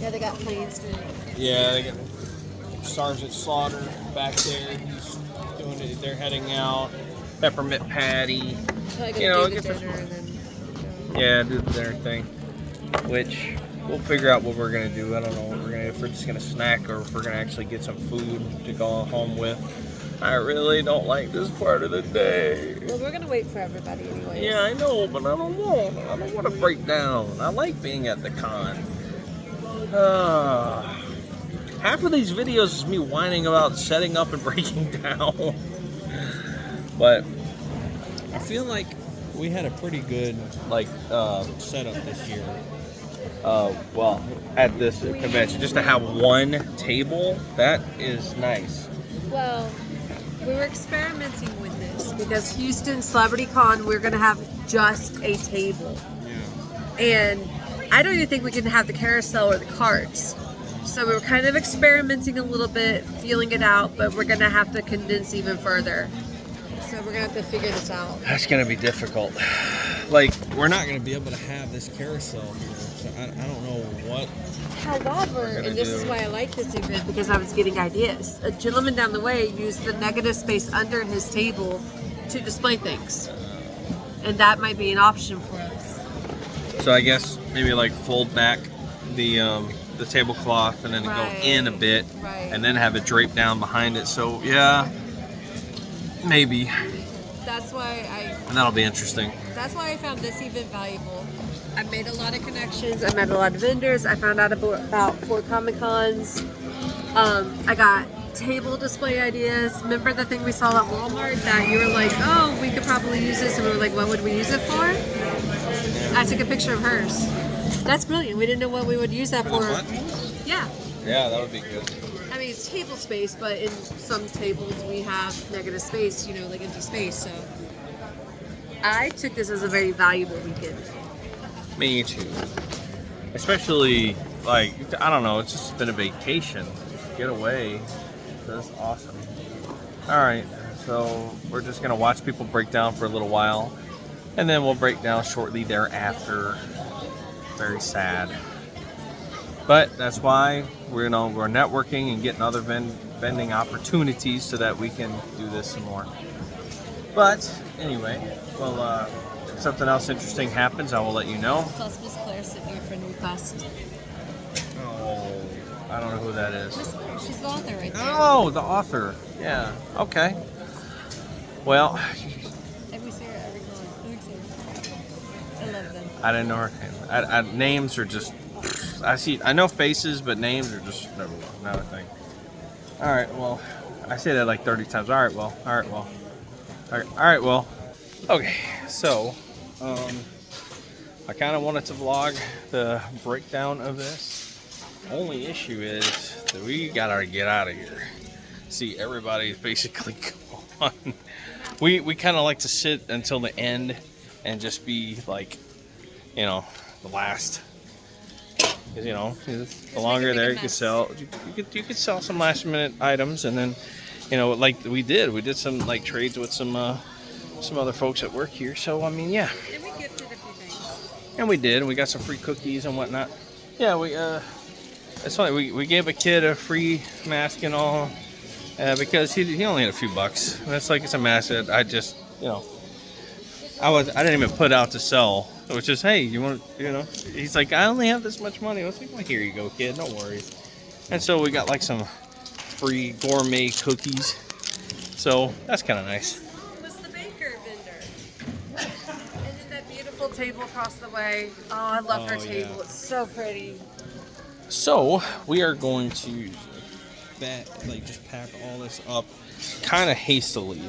Yeah, they got planes too. Yeah, they got Sergeant Slaughter back there. He's doing it. They're heading out. Peppermint Patty. Probably You know, gonna do get the the- dinner and then go. Yeah, do their thing. Which we'll figure out what we're gonna do. I don't know what we're gonna if we're just gonna snack or if we're gonna actually get some food to go home with. I really don't like this part of the day. Well, we're gonna wait for everybody anyways. Yeah, I know, but I don't want to break down. I like being at the con. Half of these videos is me whining about setting up and breaking down. But I feel like we had a pretty good setup this year. Well, at this convention, just to have one table, that is nice. Well, we were experimenting with this because Houston Celebrity Con, we're gonna have just a table. Yeah. And I don't even think we can have the carousel or the carts. So we were kind of experimenting a little bit, feeling it out, but we're gonna have to condense even further. So we're gonna have to figure this out. That's gonna be difficult. Like, we're not gonna be able to have this carousel here. So I don't know what. However, and this is why I like this event, because I was getting ideas. A gentleman down the way used the negative space under his table to display things. And that might be an option for us. So I guess maybe like fold back the tablecloth and then go in a bit, and then have it draped down behind it. So yeah, maybe. That's why And that'll be interesting. That's why I found this event valuable. I made a lot of connections. I met a lot of vendors. I found out about 4 Comic Cons. I got table display ideas. Remember the thing we saw at Walmart that you were like, oh, we could probably use this, and we were like, what would we use it for? I took a picture of hers. That's brilliant. We didn't know what we would use that for. Yeah. Yeah, that would be good. I mean, it's table space, but in some tables we have negative space, you know, like empty space. So I took this as a very valuable weekend. Me too. Especially, like, I don't know, it's just been a vacation. Just get away. That's awesome. Alright, so we're just going to watch people break down for a little while. And then we'll break down shortly thereafter. Very sad. But that's why we're networking and getting other vending opportunities so that we can do this some more. But anyway, well, if something else interesting happens, I will let you know. Plus, Miss Claire sent me a friend request. Oh, I don't know who that is. Miss Claire, she's the author right there. Oh, the author. Yeah. Okay. Well, Every see her every con. I love them. I didn't know her name. Names are just. I know faces, but names are just not a thing. All right. Well, I say that like 30 times. All right. Well. All right. Well. All right. Well. Okay. So, I kind of wanted to vlog the breakdown of this. Only issue is that we gotta get out of here. See, everybody's basically gone. We kind of like to sit until the end and just be like, you know, the last. Because, you know, the longer there, you could sell. You could sell some last minute items, and then, you know, like we did some like trades with some other folks at work here. So I mean, yeah. And we gifted a few things. And we did. We got some free cookies and whatnot. Yeah, it's funny. We gave a kid a free mask and all because he only had a few bucks. That's like, it's a mask that I just, you know, I didn't even put out to sell. It was just, hey, you want, you know? He's like, I only have this much money. I was like, well, here you go, kid. No worries. And so we got like some free gourmet cookies. So that's kind of nice. Was the baker vendor. And then that beautiful table across the way. Oh, I love her table. Yeah. It's so pretty. So we are going to just pack all this up kind of hastily.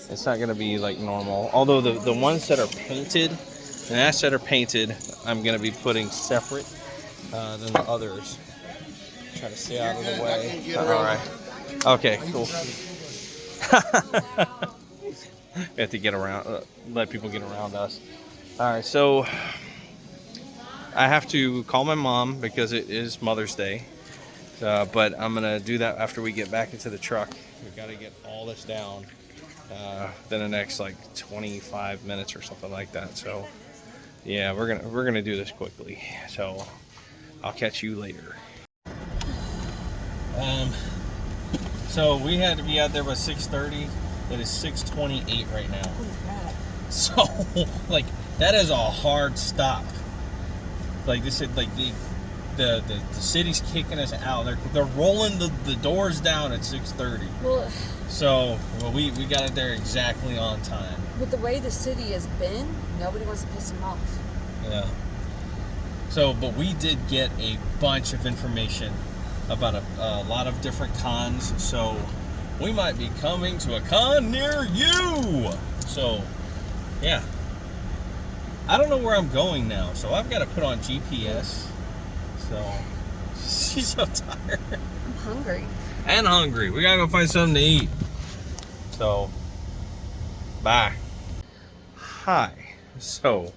It's not going to be like normal. Although the ones that are painted, the masks that are painted, I'm going to be putting separate than the others. Try to stay out of the way. All right. Okay, cool. We have to get around, let people get around us. All right, so I have to call my mom because it is Mother's Day. But I'm going to do that after we get back into the truck. We've got to get all this down within the next like 25 minutes or something like that. So yeah, we're gonna do this quickly. So I'll catch you later. So we had to be out there by 6:30. It is 6:28 right now. So like that is a hard stop. Like this is like the city's kicking us out. They're rolling the doors down at 6:30. Well, so we got it there exactly on time. with the way the city has been, nobody wants to piss him off. Yeah. So, but we did get a bunch of information about a lot of different cons. So we might be coming to a con near you. So, yeah. I don't know where I'm going now, so I've got to put on GPS. So, she's so tired. I'm hungry. And hungry. We gotta go find something to eat. So, bye. Hi. So,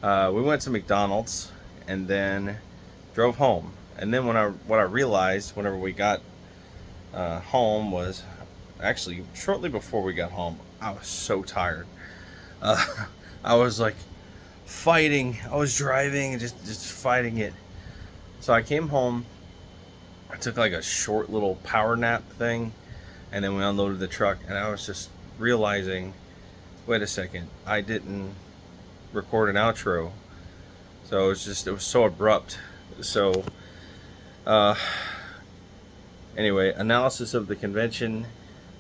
we went to McDonald's and then drove home. And then what I realized whenever we got home was actually shortly before we got home, I was so tired. I was like fighting. I was driving and just fighting it. So I came home. I took like a short little power nap thing, and then we unloaded the truck, and I was just realizing, wait a second, I didn't record an outro. So it was so abrupt. So anyway, analysis of the convention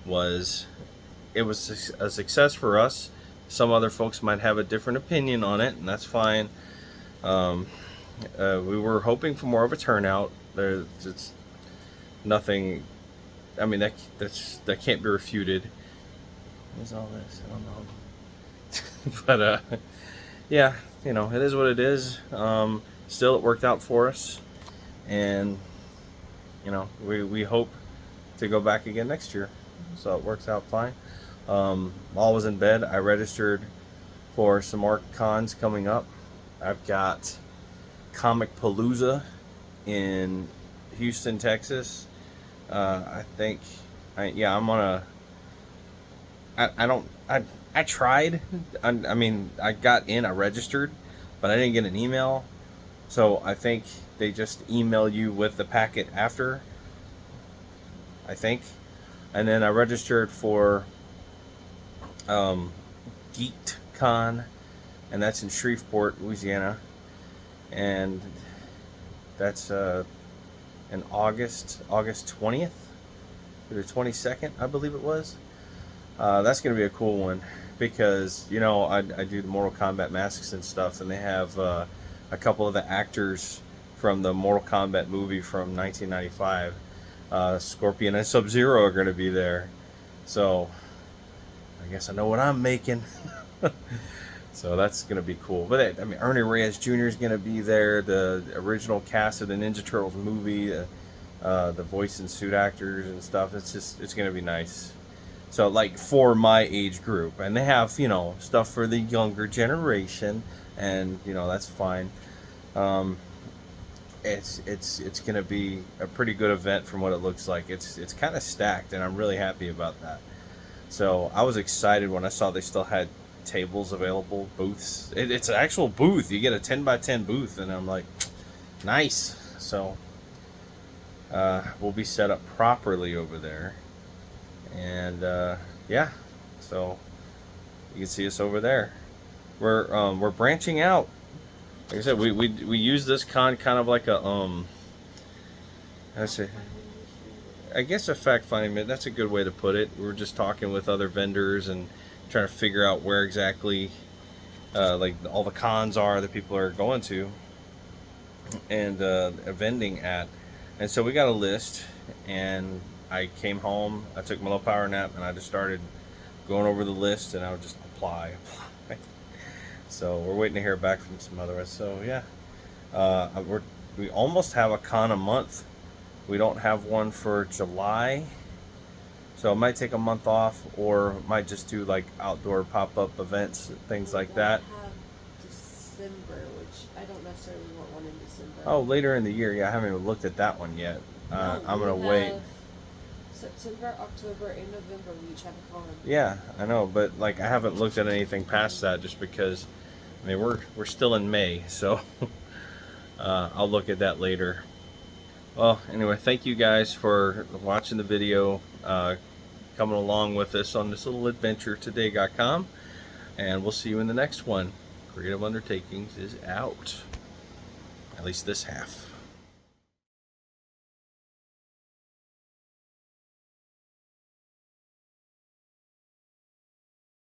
was, it was a success for us. Some other folks might have a different opinion on it, and that's fine. We were hoping for more of a turnout. It's nothing. I mean, that can't be refuted. What's all this? I don't know. But yeah, you know, it is what it is. Still, it worked out for us, and you know, we hope to go back again next year. So it works out fine. All was in bed. I registered for some more cons coming up. I've got Comic Palooza in Houston, Texas. I think, I'm on I tried. I mean, I got in, I registered, but I didn't get an email. So I think they just email you with the packet after, I think. And then I registered for DayGaCom, and that's in Shreveport, Louisiana, and that's in August 20th to the 22nd, I believe it was. That's gonna be a cool one, because you know I do the Mortal Kombat masks and stuff, and they have a couple of the actors from the Mortal Kombat movie from 1995. Scorpion and Sub-Zero are going to be there, so I guess I know what I'm making. So that's going to be cool. But I mean, Ernie Reyes Jr. is going to be there, the original cast of the Ninja Turtles movie, the voice and suit actors and stuff. It's going to be nice. So like for my age group, and they have, you know, stuff for the younger generation, and you know, that's fine. It's going to be a pretty good event from what it looks like. It's kind of stacked, and I'm really happy about that. So I was excited when I saw they still had tables available, booths. It's an actual booth. You get a 10x10 booth, and I'm like, nice. So we'll be set up properly over there, and yeah, so you can see us over there. We're branching out. Like I said, we use this con kind of like a I guess a fact-finding. That's a good way to put it. We're just talking with other vendors and trying to figure out where exactly like all the cons are that people are going to and vending at. And so we got a list, and I came home, I took my little power nap, and I just started going over the list, and I would just apply. So we're waiting to hear back from some other ones. So yeah, we almost have a con a month. We don't have one for July, so it might take a month off, or might just do like outdoor pop-up events, things like that. Have December, which I don't necessarily want one in December. Oh, later in the year. Yeah, I haven't even looked at that one yet. I'm gonna wait. September, October, and November we each have a con. Yeah, I know, but like I haven't looked at anything past that, just because I mean we're still in May, so I'll look at that later. Well, anyway, thank you guys for watching the video, coming along with us on this little adventure to DayGaCom, and we'll see you in the next one. Creative Undertakings is out, at least this half.